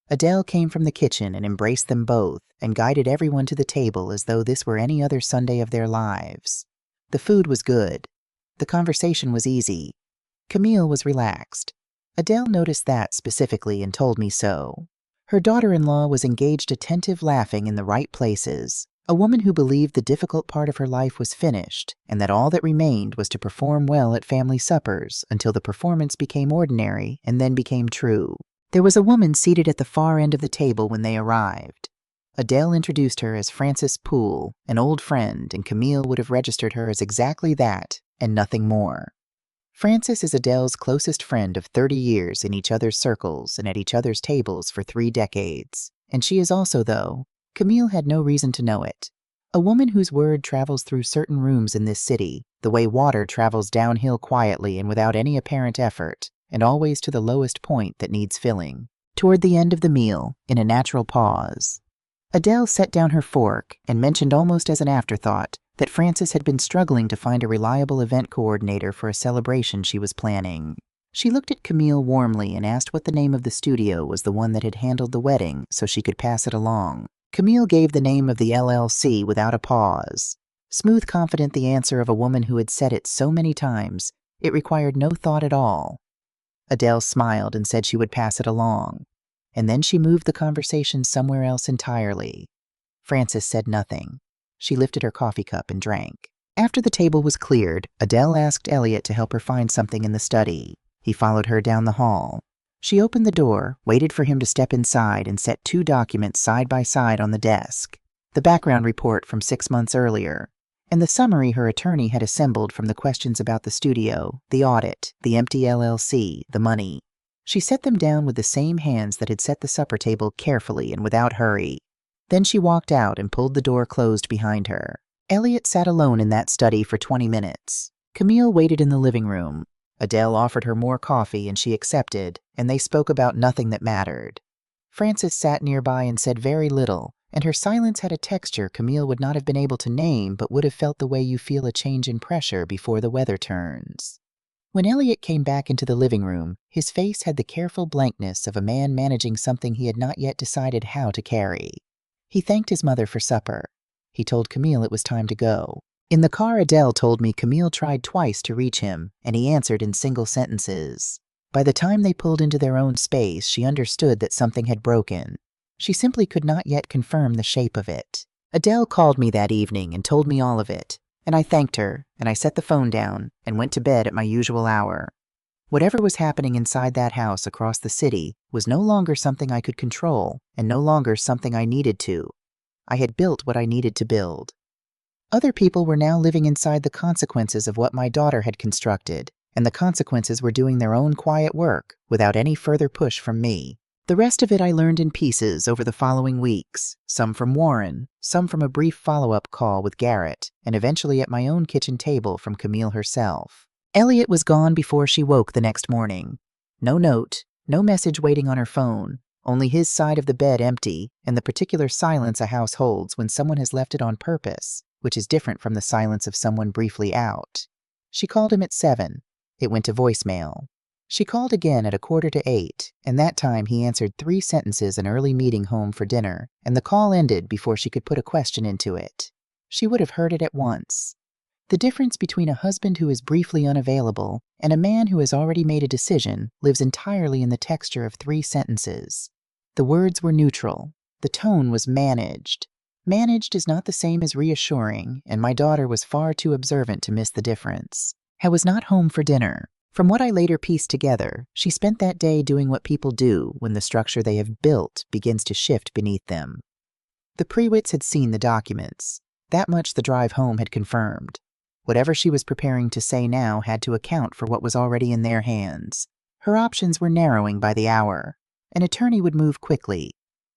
Adele came from the kitchen and embraced them both and guided everyone to the table as though this were any other Sunday of their lives. The food was good. The conversation was easy. Camille was relaxed. Adele noticed that specifically and told me so. Her daughter-in-law was engaged, attentive, laughing in the right places. A woman who believed the difficult part of her life was finished, and that all that remained was to perform well at family suppers until the performance became ordinary and then became true. There was a woman seated at the far end of the table when they arrived. Adele introduced her as Frances Poole, an old friend, and Camille would have registered her as exactly that, and nothing more. Frances is Adele's closest friend of 30 years in each other's circles and at each other's tables for 3 decades. And she is also, though Camille had no reason to know it, a woman whose word travels through certain rooms in this city, the way water travels downhill quietly and without any apparent effort, and always to the lowest point that needs filling. Toward the end of the meal, in a natural pause, Adele set down her fork and mentioned almost as an afterthought that Frances had been struggling to find a reliable event coordinator for a celebration she was planning. She looked at Camille warmly and asked what the name of the studio was, the one that had handled the wedding, so she could pass it along. Camille gave the name of the LLC without a pause. Smooth, confident, the answer of a woman who had said it so many times, it required no thought at all. Adele smiled and said she would pass it along, and then she moved the conversation somewhere else entirely. Frances said nothing. She lifted her coffee cup and drank. After the table was cleared, Adele asked Elliot to help her find something in the study. He followed her down the hall. She opened the door, waited for him to step inside, and set 2 documents side by side on the desk. The background report from 6 months earlier, and the summary her attorney had assembled from the questions about the studio, the audit, the empty LLC, the money. She set them down with the same hands that had set the supper table, carefully and without hurry. Then she walked out and pulled the door closed behind her. Elliot sat alone in that study for 20 minutes. Camille waited in the living room. Adele offered her more coffee and she accepted, and they spoke about nothing that mattered. Frances sat nearby and said very little, and her silence had a texture Camille would not have been able to name, but would have felt the way you feel a change in pressure before the weather turns. When Elliot came back into the living room, his face had the careful blankness of a man managing something he had not yet decided how to carry. He thanked his mother for supper. He told Camille it was time to go. In the car, Adele told me Camille tried twice to reach him, and he answered in single sentences. By the time they pulled into their own space, she understood that something had broken. She simply could not yet confirm the shape of it. Adele called me that evening and told me all of it, and I thanked her, and I set the phone down and went to bed at my usual hour. Whatever was happening inside that house across the city was no longer something I could control, and no longer something I needed to. I had built what I needed to build. Other people were now living inside the consequences of what my daughter had constructed, and the consequences were doing their own quiet work without any further push from me. The rest of it I learned in pieces over the following weeks, some from Warren, some from a brief follow-up call with Garrett, and eventually at my own kitchen table from Camille herself. Elliot was gone before she woke the next morning. No note, no message waiting on her phone, only his side of the bed empty and the particular silence a house holds when someone has left it on purpose, which is different from the silence of someone briefly out. She called him at 7. It went to voicemail. She called again at 7:45, and that time he answered 3 sentences an early meeting home for dinner, and the call ended before she could put a question into it. She would have heard it at once. The difference between a husband who is briefly unavailable and a man who has already made a decision lives entirely in the texture of 3 sentences. The words were neutral. The tone was managed. Managed is not the same as reassuring, and my daughter was far too observant to miss the difference. I was not home for dinner. From what I later pieced together, she spent that day doing what people do when the structure they have built begins to shift beneath them. The Prewitts had seen the documents. That much the drive home had confirmed. Whatever she was preparing to say now had to account for what was already in their hands. Her options were narrowing by the hour. An attorney would move quickly.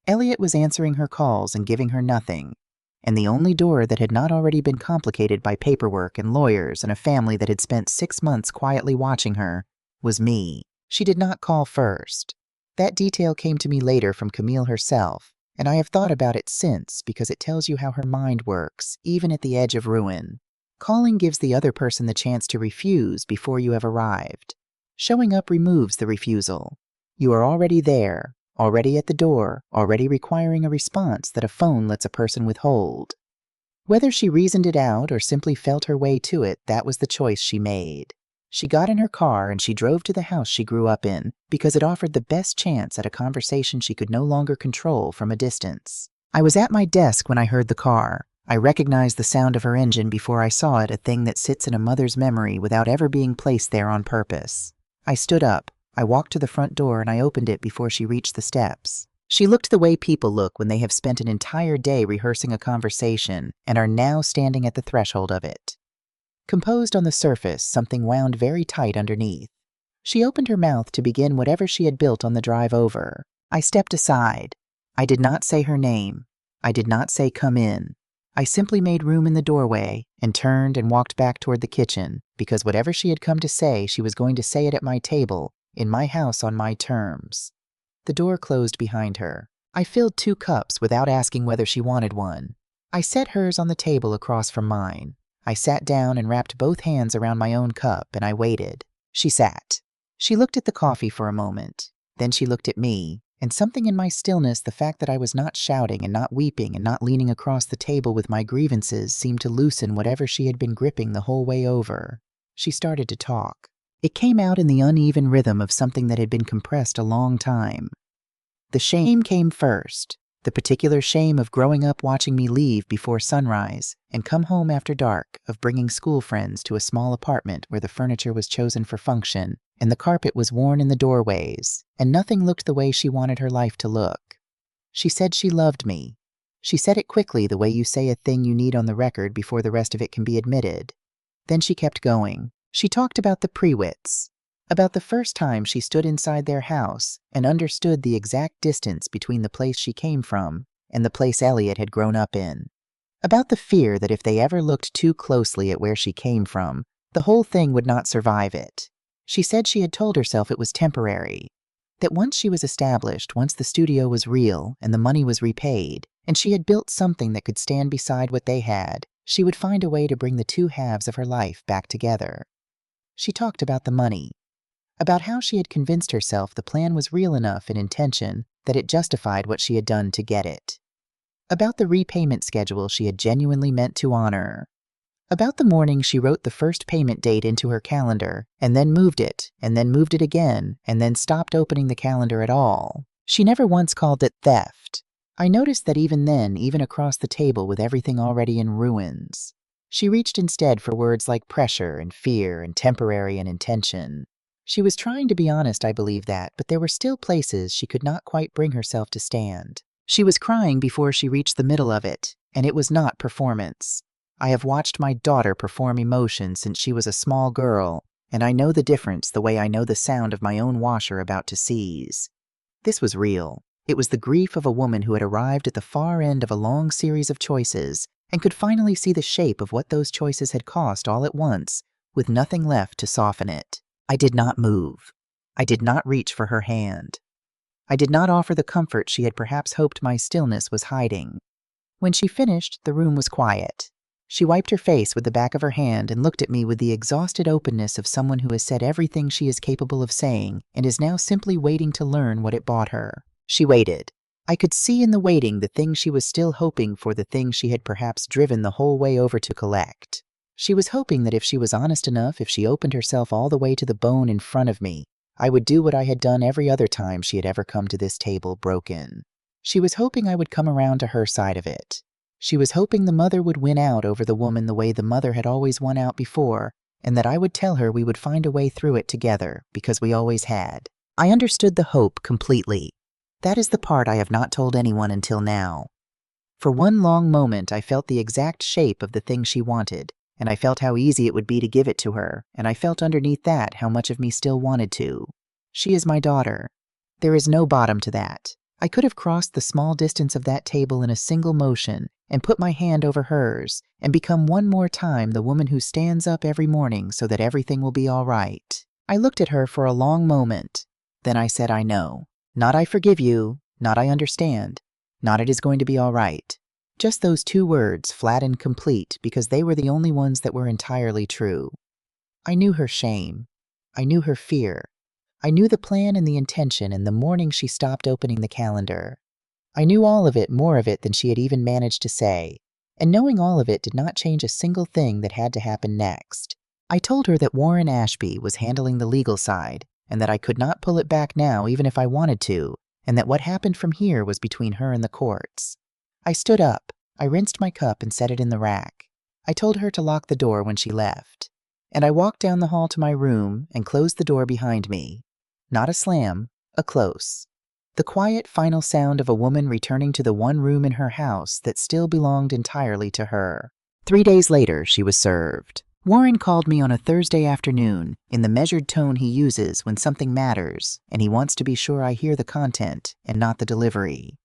Elliot was answering her calls and giving her nothing. And the only door that had not already been complicated by paperwork and lawyers and a family that had spent 6 months quietly watching her was me. She did not call first. That detail came to me later from Camille herself, and I have thought about it since because it tells you how her mind works, even at the edge of ruin. Calling gives the other person the chance to refuse before you have arrived. Showing up removes the refusal. You are already there, already at the door, already requiring a response that a phone lets a person withhold. Whether she reasoned it out or simply felt her way to it, that was the choice she made. She got in her car and she drove to the house she grew up in because it offered the best chance at a conversation she could no longer control from a distance. I was at my desk when I heard the car. I recognized the sound of her engine before I saw it, a thing that sits in a mother's memory without ever being placed there on purpose. I stood up. I walked to the front door and I opened it before she reached the steps. She looked the way people look when they have spent an entire day rehearsing a conversation and are now standing at the threshold of it. Composed on the surface, something wound very tight underneath. She opened her mouth to begin whatever she had built on the drive over. I stepped aside. I did not say her name. I did not say come in. I simply made room in the doorway and turned and walked back toward the kitchen because whatever she had come to say, she was going to say it at my table, in my house on my terms. The door closed behind her. I filled 2 cups without asking whether she wanted one. I set hers on the table across from mine. I sat down and wrapped both hands around my own cup and I waited. She sat. She looked at the coffee for a moment. Then she looked at me. And something in my stillness, the fact that I was not shouting and not weeping and not leaning across the table with my grievances, seemed to loosen whatever she had been gripping the whole way over. She started to talk. It came out in the uneven rhythm of something that had been compressed a long time. The shame came first, the particular shame of growing up watching me leave before sunrise and come home after dark, of bringing school friends to a small apartment where the furniture was chosen for function and the carpet was worn in the doorways, and nothing looked the way she wanted her life to look. She said she loved me. She said it quickly, the way you say a thing you need on the record before the rest of it can be admitted. Then she kept going. She talked about the Prewitts, about the first time she stood inside their house and understood the exact distance between the place she came from and the place Elliot had grown up in, about the fear that if they ever looked too closely at where she came from, the whole thing would not survive it. She said she had told herself it was temporary, that once she was established, once the studio was real and the money was repaid, and she had built something that could stand beside what they had, she would find a way to bring the 2 halves of her life back together. She talked about the money, about how she had convinced herself the plan was real enough in intention that it justified what she had done to get it, about the repayment schedule she had genuinely meant to honor, about the morning she wrote the first payment date into her calendar, and then moved it again, and then stopped opening the calendar at all. She never once called it theft. I noticed that even then, even across the table with everything already in ruins, she reached instead for words like pressure and fear and temporary and intention. She was trying to be honest, I believe that, but there were still places she could not quite bring herself to stand. She was crying before she reached the middle of it, and it was not performance. I have watched my daughter perform emotion since she was a small girl, and I know the difference the way I know the sound of my own washer about to seize. This was real. It was the grief of a woman who had arrived at the far end of a long series of choices and could finally see the shape of what those choices had cost all at once with nothing left to soften it. I did not move. I did not reach for her hand. I did not offer the comfort she had perhaps hoped my stillness was hiding. When she finished, the room was quiet. She wiped her face with the back of her hand and looked at me with the exhausted openness of someone who has said everything she is capable of saying and is now simply waiting to learn what it bought her. She waited. I could see in the waiting the thing she was still hoping for, the thing she had perhaps driven the whole way over to collect. She was hoping that if she was honest enough, if she opened herself all the way to the bone in front of me, I would do what I had done every other time she had ever come to this table broken. She was hoping I would come around to her side of it. She was hoping the mother would win out over the woman the way the mother had always won out before, and that I would tell her we would find a way through it together, because we always had. I understood the hope completely. That is the part I have not told anyone until now. For one long moment I felt the exact shape of the thing she wanted, and I felt how easy it would be to give it to her, and I felt underneath that how much of me still wanted to. She is my daughter. There is no bottom to that. I could have crossed the small distance of that table in a single motion and put my hand over hers and become one more time the woman who stands up every morning so that everything will be all right. I looked at her for a long moment. Then I said, I know. Not I forgive you, not I understand, not it is going to be all right. Just those two words, flat and complete, because they were the only ones that were entirely true. I knew her shame. I knew her fear. I knew the plan and the intention and the morning she stopped opening the calendar. I knew all of it, more of it than she had even managed to say, and knowing all of it did not change a single thing that had to happen next. I told her that Warren Ashby was handling the legal side, and that I could not pull it back now even if I wanted to, and that what happened from here was between her and the courts. I stood up, I rinsed my cup and set it in the rack. I told her to lock the door when she left, and I walked down the hall to my room and closed the door behind me. Not a slam, a close. The quiet final sound of a woman returning to the one room in her house that still belonged entirely to her. 3 days later, she was served. Warren called me on a Thursday afternoon in the measured tone he uses when something matters, and he wants to be sure I hear the content and not the delivery.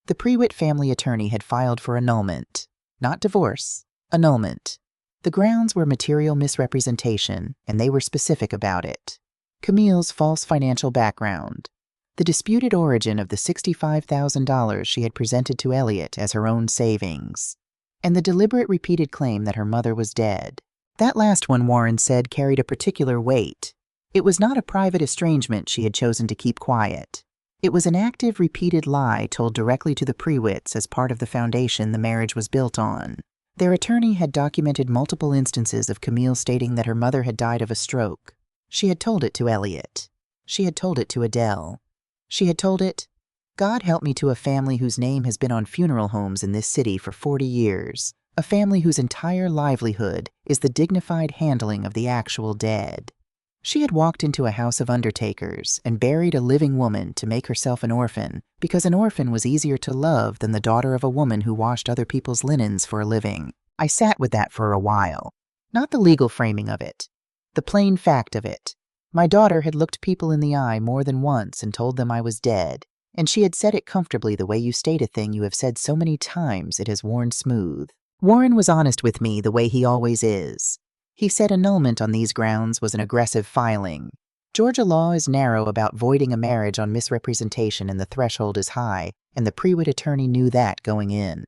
The Prewitt family attorney had filed for annulment. Not divorce, annulment. The grounds were material misrepresentation, and they were specific about it. Camille's false financial background. The disputed origin of the $65,000 she had presented to Elliot as her own savings. And the deliberate repeated claim that her mother was dead. That last one, Warren said, carried a particular weight. It was not a private estrangement she had chosen to keep quiet. It was an active, repeated lie told directly to the Prewitts as part of the foundation the marriage was built on. Their attorney had documented multiple instances of Camille stating that her mother had died of a stroke. She had told it to Elliot. She had told it to Adele. She had told it, God help me, to a family whose name has been on funeral homes in this city for 40 years. A family whose entire livelihood is the dignified handling of the actual dead. She had walked into a house of undertakers and buried a living woman to make herself an orphan, because an orphan was easier to love than the daughter of a woman who washed other people's linens for a living. I sat with that for a while. Not the legal framing of it. The plain fact of it. My daughter had looked people in the eye more than once and told them I was dead, and she had said it comfortably the way you state a thing you have said so many times it has worn smooth. Warren was honest with me the way he always is. He said annulment on these grounds was an aggressive filing. Georgia law is narrow about voiding a marriage on misrepresentation, and the threshold is high, and the Prewitt attorney knew that going in.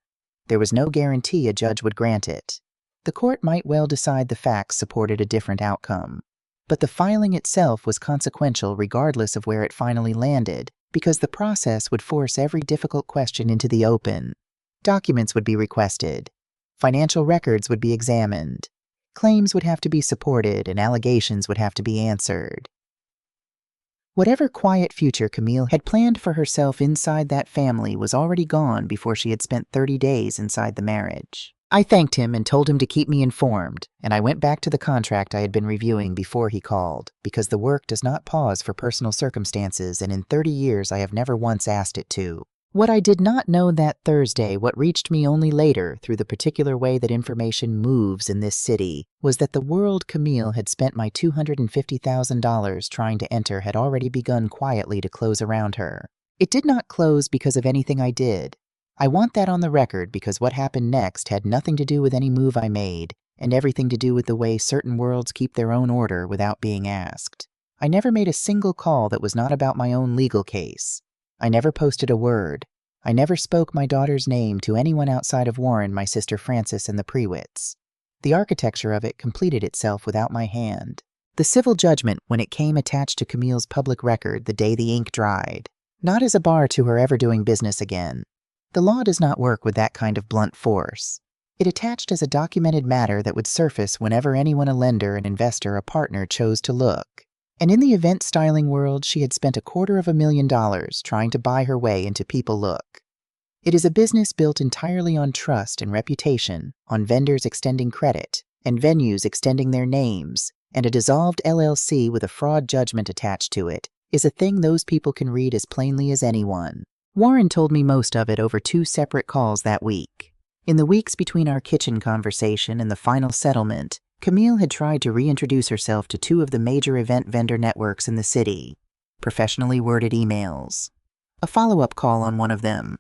There was no guarantee a judge would grant it. The court might well decide the facts supported a different outcome. But the filing itself was consequential regardless of where it finally landed, because the process would force every difficult question into the open. Documents would be requested. Financial records would be examined. Claims would have to be supported, and allegations would have to be answered. Whatever quiet future Camille had planned for herself inside that family was already gone before she had spent 30 days inside the marriage. I thanked him and told him to keep me informed, and I went back to the contract I had been reviewing before he called, because the work does not pause for personal circumstances, and in 30 years I have never once asked it to. What I did not know that Thursday, what reached me only later through the particular way that information moves in this city, was that the world Camille had spent my $250,000 trying to enter had already begun quietly to close around her. It did not close because of anything I did. I want that on the record, because what happened next had nothing to do with any move I made, and everything to do with the way certain worlds keep their own order without being asked. I never made a single call that was not about my own legal case. I never posted a word. I never spoke my daughter's name to anyone outside of Warren, my sister Frances, and the Prewitts. The architecture of it completed itself without my hand. The civil judgment, when it came attached to Camille's public record the day the ink dried, not as a bar to her ever doing business again. The law does not work with that kind of blunt force. It attached as a documented matter that would surface whenever anyone, a lender, an investor, a partner, chose to look. And in the event styling world, she had spent $250,000 trying to buy her way into People Look. It is a business built entirely on trust and reputation, on vendors extending credit, and venues extending their names, and a dissolved LLC with a fraud judgment attached to it is a thing those people can read as plainly as anyone. Warren told me most of it over 2 separate calls that week. In the weeks between our kitchen conversation and the final settlement, Camille had tried to reintroduce herself to 2 of the major event vendor networks in the city. Professionally worded emails. A follow-up call on one of them.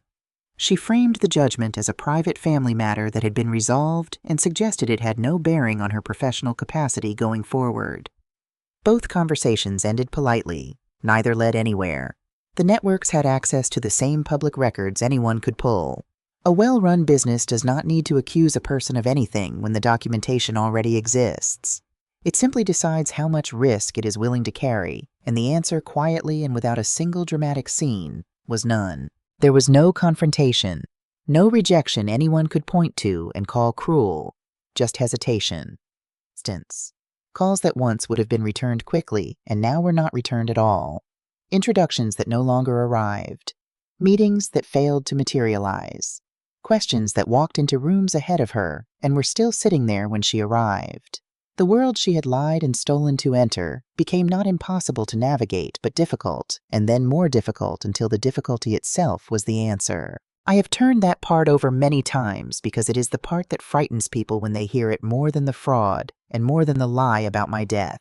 She framed the judgment as a private family matter that had been resolved and suggested it had no bearing on her professional capacity going forward. Both conversations ended politely. Neither led anywhere. The networks had access to the same public records anyone could pull. A well-run business does not need to accuse a person of anything when the documentation already exists. It simply decides how much risk it is willing to carry, and the answer, quietly and without a single dramatic scene, was none. There was no confrontation, no rejection anyone could point to and call cruel, just hesitation. Calls that once would have been returned quickly and now were not returned at all. Introductions that no longer arrived. Meetings that failed to materialize. Questions that walked into rooms ahead of her and were still sitting there when she arrived. The world she had lied and stolen to enter became not impossible to navigate, but difficult, and then more difficult until the difficulty itself was the answer. I have turned that part over many times because it is the part that frightens people when they hear it more than the fraud and more than the lie about my death.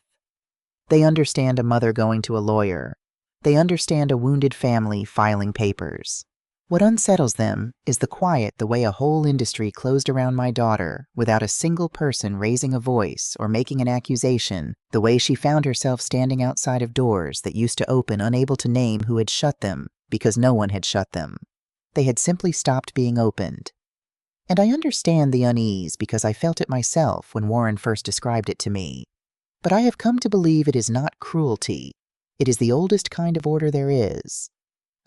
They understand a mother going to a lawyer. They understand a wounded family filing papers. What unsettles them is the quiet, the way a whole industry closed around my daughter without a single person raising a voice or making an accusation, the way she found herself standing outside of doors that used to open, unable to name who had shut them because no one had shut them. They had simply stopped being opened. And I understand the unease because I felt it myself when Warren first described it to me. But I have come to believe it is not cruelty. It is the oldest kind of order there is.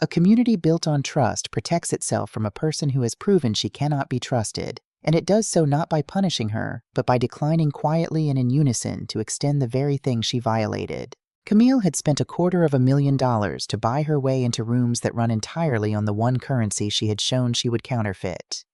A community built on trust protects itself from a person who has proven she cannot be trusted, and it does so not by punishing her, but by declining quietly and in unison to extend the very thing she violated. Camille had spent $250,000 to buy her way into rooms that run entirely on the one currency she had shown she would counterfeit.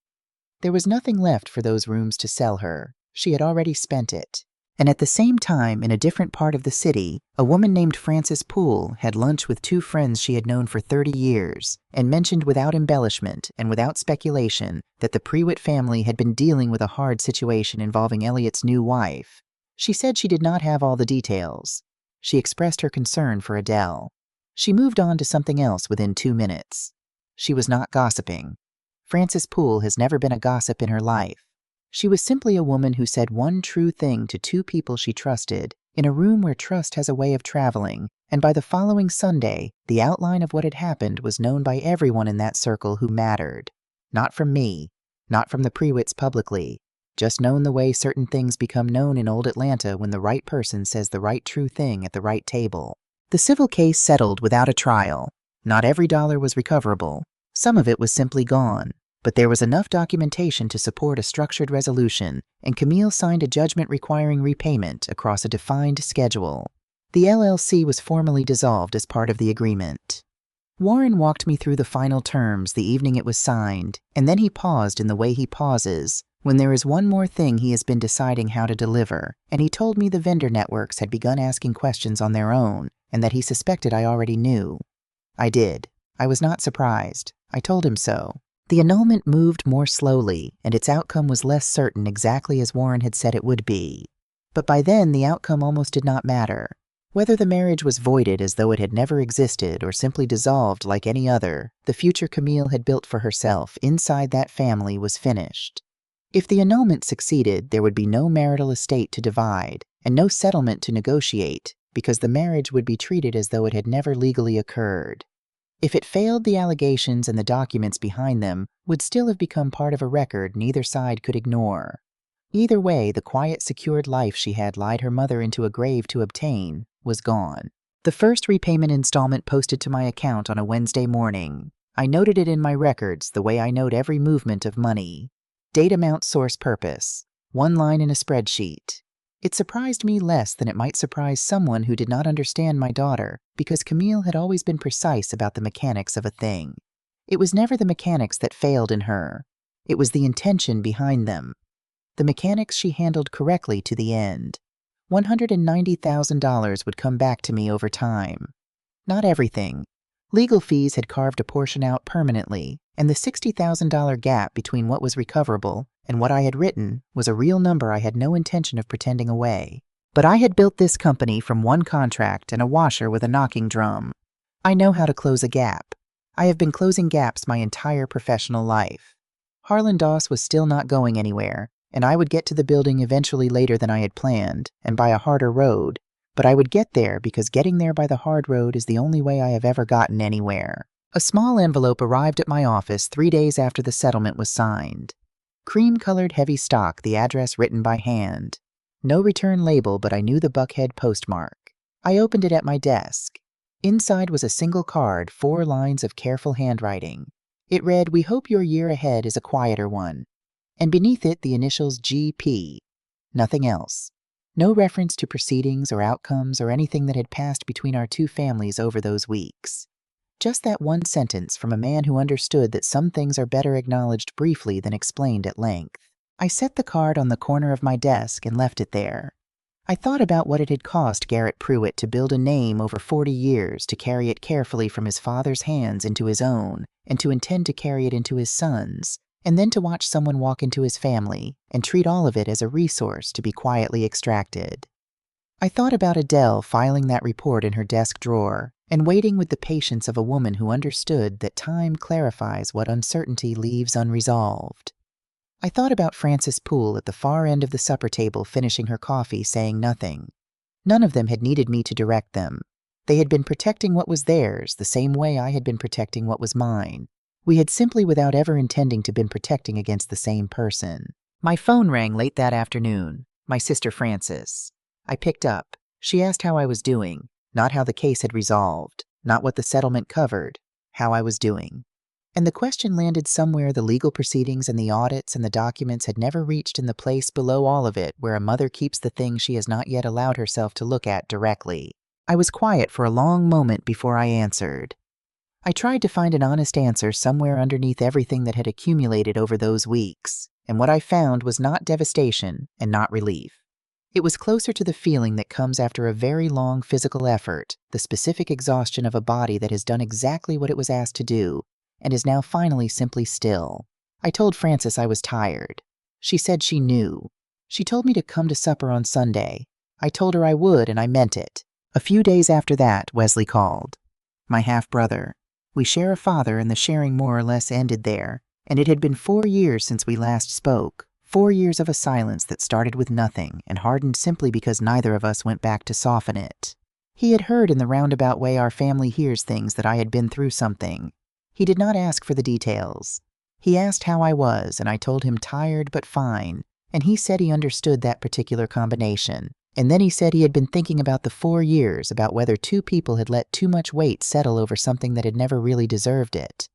There was nothing left for those rooms to sell her. She had already spent it. And at the same time, in a different part of the city, a woman named Frances Poole had lunch with 2 friends she had known for 30 years and mentioned without embellishment and without speculation that the Prewitt family had been dealing with a hard situation involving Elliot's new wife. She said she did not have all the details. She expressed her concern for Adele. She moved on to something else within 2 minutes. She was not gossiping. Frances Poole has never been a gossip in her life. She was simply a woman who said one true thing to 2 people she trusted, in a room where trust has a way of traveling, and by the following Sunday, the outline of what had happened was known by everyone in that circle who mattered. Not from me, not from the Prewitts publicly, just known the way certain things become known in old Atlanta when the right person says the right true thing at the right table. The civil case settled without a trial. Not every dollar was recoverable. Some of it was simply gone. But there was enough documentation to support a structured resolution, and Camille signed a judgment requiring repayment across a defined schedule. The LLC was formally dissolved as part of the agreement. Warren walked me through the final terms the evening it was signed, and then he paused in the way he pauses, when there is one more thing he has been deciding how to deliver, and he told me the vendor networks had begun asking questions on their own, and that he suspected I already knew. I did. I was not surprised. I told him so. The annulment moved more slowly, and its outcome was less certain exactly as Warren had said it would be. But by then, the outcome almost did not matter. Whether the marriage was voided as though it had never existed or simply dissolved like any other, the future Camille had built for herself inside that family was finished. If the annulment succeeded, there would be no marital estate to divide and no settlement to negotiate because the marriage would be treated as though it had never legally occurred. If it failed, the allegations and the documents behind them would still have become part of a record neither side could ignore. Either way, the quiet, secured life she had lied her mother into a grave to obtain was gone. The first repayment installment posted to my account on a Wednesday morning. I noted it in my records the way I note every movement of money. Date, amount, source, purpose. One line in a spreadsheet. It surprised me less than it might surprise someone who did not understand my daughter, because Camille had always been precise about the mechanics of a thing. It was never the mechanics that failed in her. It was the intention behind them. The mechanics she handled correctly to the end. $190,000 would come back to me over time. Not everything. Legal fees had carved a portion out permanently, and the $60,000 gap between what was recoverable and what I had written was a real number I had no intention of pretending away. But I had built this company from one contract and a washer with a knocking drum. I know how to close a gap. I have been closing gaps my entire professional life. Harlan Doss was still not going anywhere, and I would get to the building eventually later than I had planned, and by a harder road. But I would get there because getting there by the hard road is the only way I have ever gotten anywhere. A small envelope arrived at my office 3 days after the settlement was signed. Cream-colored heavy stock, the address written by hand. No return label, but I knew the Buckhead postmark. I opened it at my desk. Inside was a single card, 4 lines of careful handwriting. It read, "We hope your year ahead is a quieter one." And beneath it, the initials GP. Nothing else. No reference to proceedings or outcomes or anything that had passed between our two families over those weeks. Just that one sentence from a man who understood that some things are better acknowledged briefly than explained at length. I set the card on the corner of my desk and left it there. I thought about what it had cost Garrett Pruitt to build a name over 40 years, to carry it carefully from his father's hands into his own, and to intend to carry it into his son's, and then to watch someone walk into his family and treat all of it as a resource to be quietly extracted. I thought about Adele filing that report in her desk drawer and waiting with the patience of a woman who understood that time clarifies what uncertainty leaves unresolved. I thought about Frances Poole at the far end of the supper table finishing her coffee, saying nothing. None of them had needed me to direct them. They had been protecting what was theirs the same way I had been protecting what was mine. We had simply, without ever intending to, been protecting against the same person. My phone rang late that afternoon. My sister Frances. I picked up. She asked how I was doing, not how the case had resolved, not what the settlement covered, how I was doing. And the question landed somewhere the legal proceedings and the audits and the documents had never reached, in the place below all of it where a mother keeps the things she has not yet allowed herself to look at directly. I was quiet for a long moment before I answered. I tried to find an honest answer somewhere underneath everything that had accumulated over those weeks, and what I found was not devastation and not relief. It was closer to the feeling that comes after a very long physical effort, the specific exhaustion of a body that has done exactly what it was asked to do, and is now finally simply still. I told Frances I was tired. She said she knew. She told me to come to supper on Sunday. I told her I would, and I meant it. A few days after that, Wesley called. My half-brother. We share a father, and the sharing more or less ended there, and it had been 4 years since we last spoke. 4 years of a silence that started with nothing and hardened simply because neither of us went back to soften it. He had heard in the roundabout way our family hears things that I had been through something. He did not ask for the details. He asked how I was, and I told him tired but fine, and he said he understood that particular combination. And then he said he had been thinking about the 4 years, about whether 2 people had let too much weight settle over something that had never really deserved it.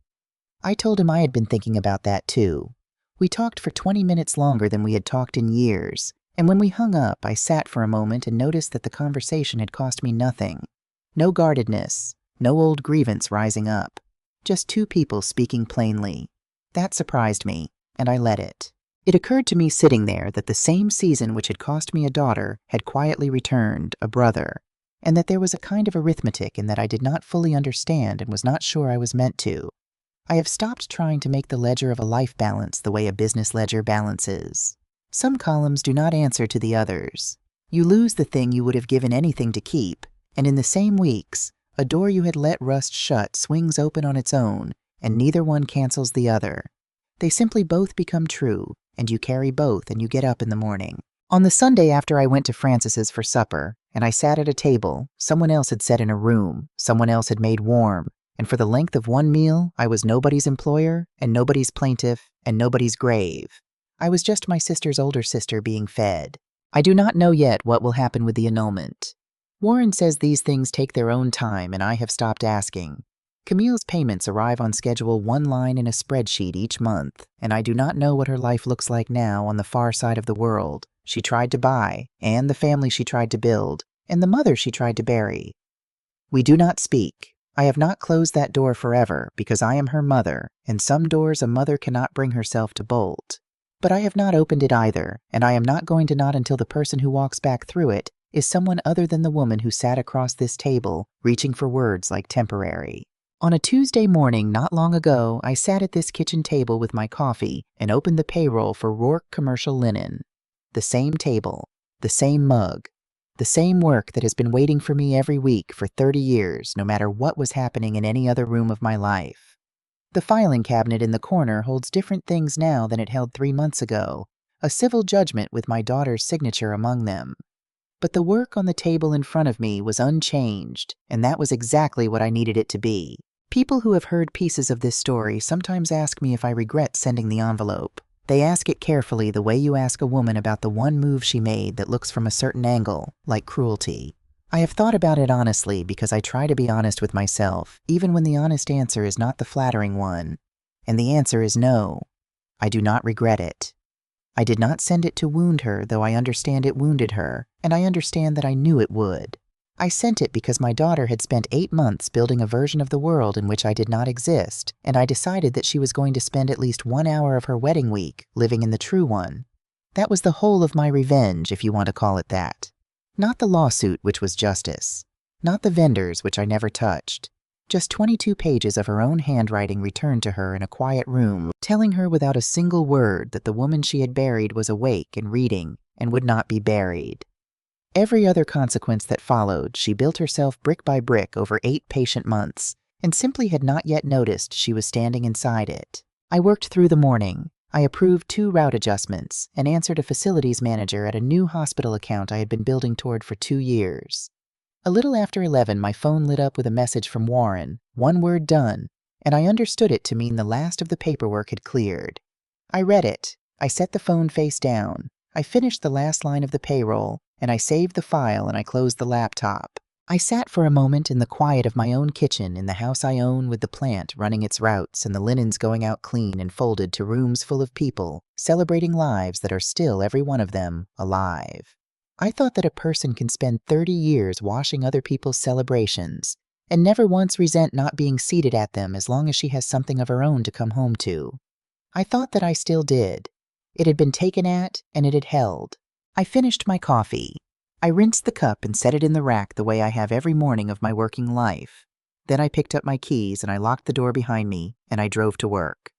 I told him I had been thinking about that too. We talked for 20 minutes longer than we had talked in years, and when we hung up, I sat for a moment and noticed that the conversation had cost me nothing. No guardedness, no old grievance rising up. Just 2 people speaking plainly. That surprised me, and I let it. It occurred to me sitting there that the same season which had cost me a daughter had quietly returned a brother, and that there was a kind of arithmetic in that I did not fully understand and was not sure I was meant to. I have stopped trying to make the ledger of a life balance the way a business ledger balances. Some columns do not answer to the others. You lose the thing you would have given anything to keep, and in the same weeks, a door you had let rust shut swings open on its own, and neither one cancels the other. They simply both become true, and you carry both and you get up in the morning. On the Sunday after I went to Francis's for supper, and I sat at a table, someone else had sat in a room, someone else had made warm, and for the length of one meal, I was nobody's employer, and nobody's plaintiff, and nobody's grave. I was just my sister's older sister being fed. I do not know yet what will happen with the annulment. Warren says these things take their own time, and I have stopped asking. Camille's payments arrive on schedule, one line in a spreadsheet each month, and I do not know what her life looks like now on the far side of the world she tried to buy, and the family she tried to build, and the mother she tried to bury. We do not speak. I have not closed that door forever because I am her mother, and some doors a mother cannot bring herself to bolt. But I have not opened it either, and I am not going to not until the person who walks back through it is someone other than the woman who sat across this table, reaching for words like temporary. On a Tuesday morning not long ago, I sat at this kitchen table with my coffee and opened the payroll for Rourke Commercial Linen. The same table, the same mug, the same work that has been waiting for me every week for 30 years, no matter what was happening in any other room of my life. The filing cabinet in the corner holds different things now than it held 3 months ago, a civil judgment with my daughter's signature among them. But the work on the table in front of me was unchanged, and that was exactly what I needed it to be. People who have heard pieces of this story sometimes ask me if I regret sending the envelope. They ask it carefully, the way you ask a woman about the one move she made that looks from a certain angle, like cruelty. I have thought about it honestly because I try to be honest with myself, even when the honest answer is not the flattering one. And the answer is no. I do not regret it. I did not send it to wound her, though I understand it wounded her, and I understand that I knew it would. I sent it because my daughter had spent 8 months building a version of the world in which I did not exist, and I decided that she was going to spend at least 1 hour of her wedding week living in the true one. That was the whole of my revenge, if you want to call it that. Not the lawsuit, which was justice. Not the vendors, which I never touched. Just 22 pages of her own handwriting returned to her in a quiet room, telling her without a single word that the woman she had buried was awake and reading and would not be buried. Every other consequence that followed, she built herself brick by brick over 8 patient months, and simply had not yet noticed she was standing inside it. I worked through the morning. I approved 2 route adjustments and answered a facilities manager at a new hospital account I had been building toward for 2 years. A little after 11, my phone lit up with a message from Warren, 1 word done, and I understood it to mean the last of the paperwork had cleared. I read it. I set the phone face down. I finished the last line of the payroll, and I saved the file and I closed the laptop. I sat for a moment in the quiet of my own kitchen in the house I own, with the plant running its routes and the linens going out clean and folded to rooms full of people, celebrating lives that are still, every one of them, alive. I thought that a person can spend 30 years washing other people's celebrations and never once resent not being seated at them as long as she has something of her own to come home to. I thought that I still did. It had been taken at, and it had held. I finished my coffee. I rinsed the cup and set it in the rack the way I have every morning of my working life. Then I picked up my keys and I locked the door behind me, and I drove to work.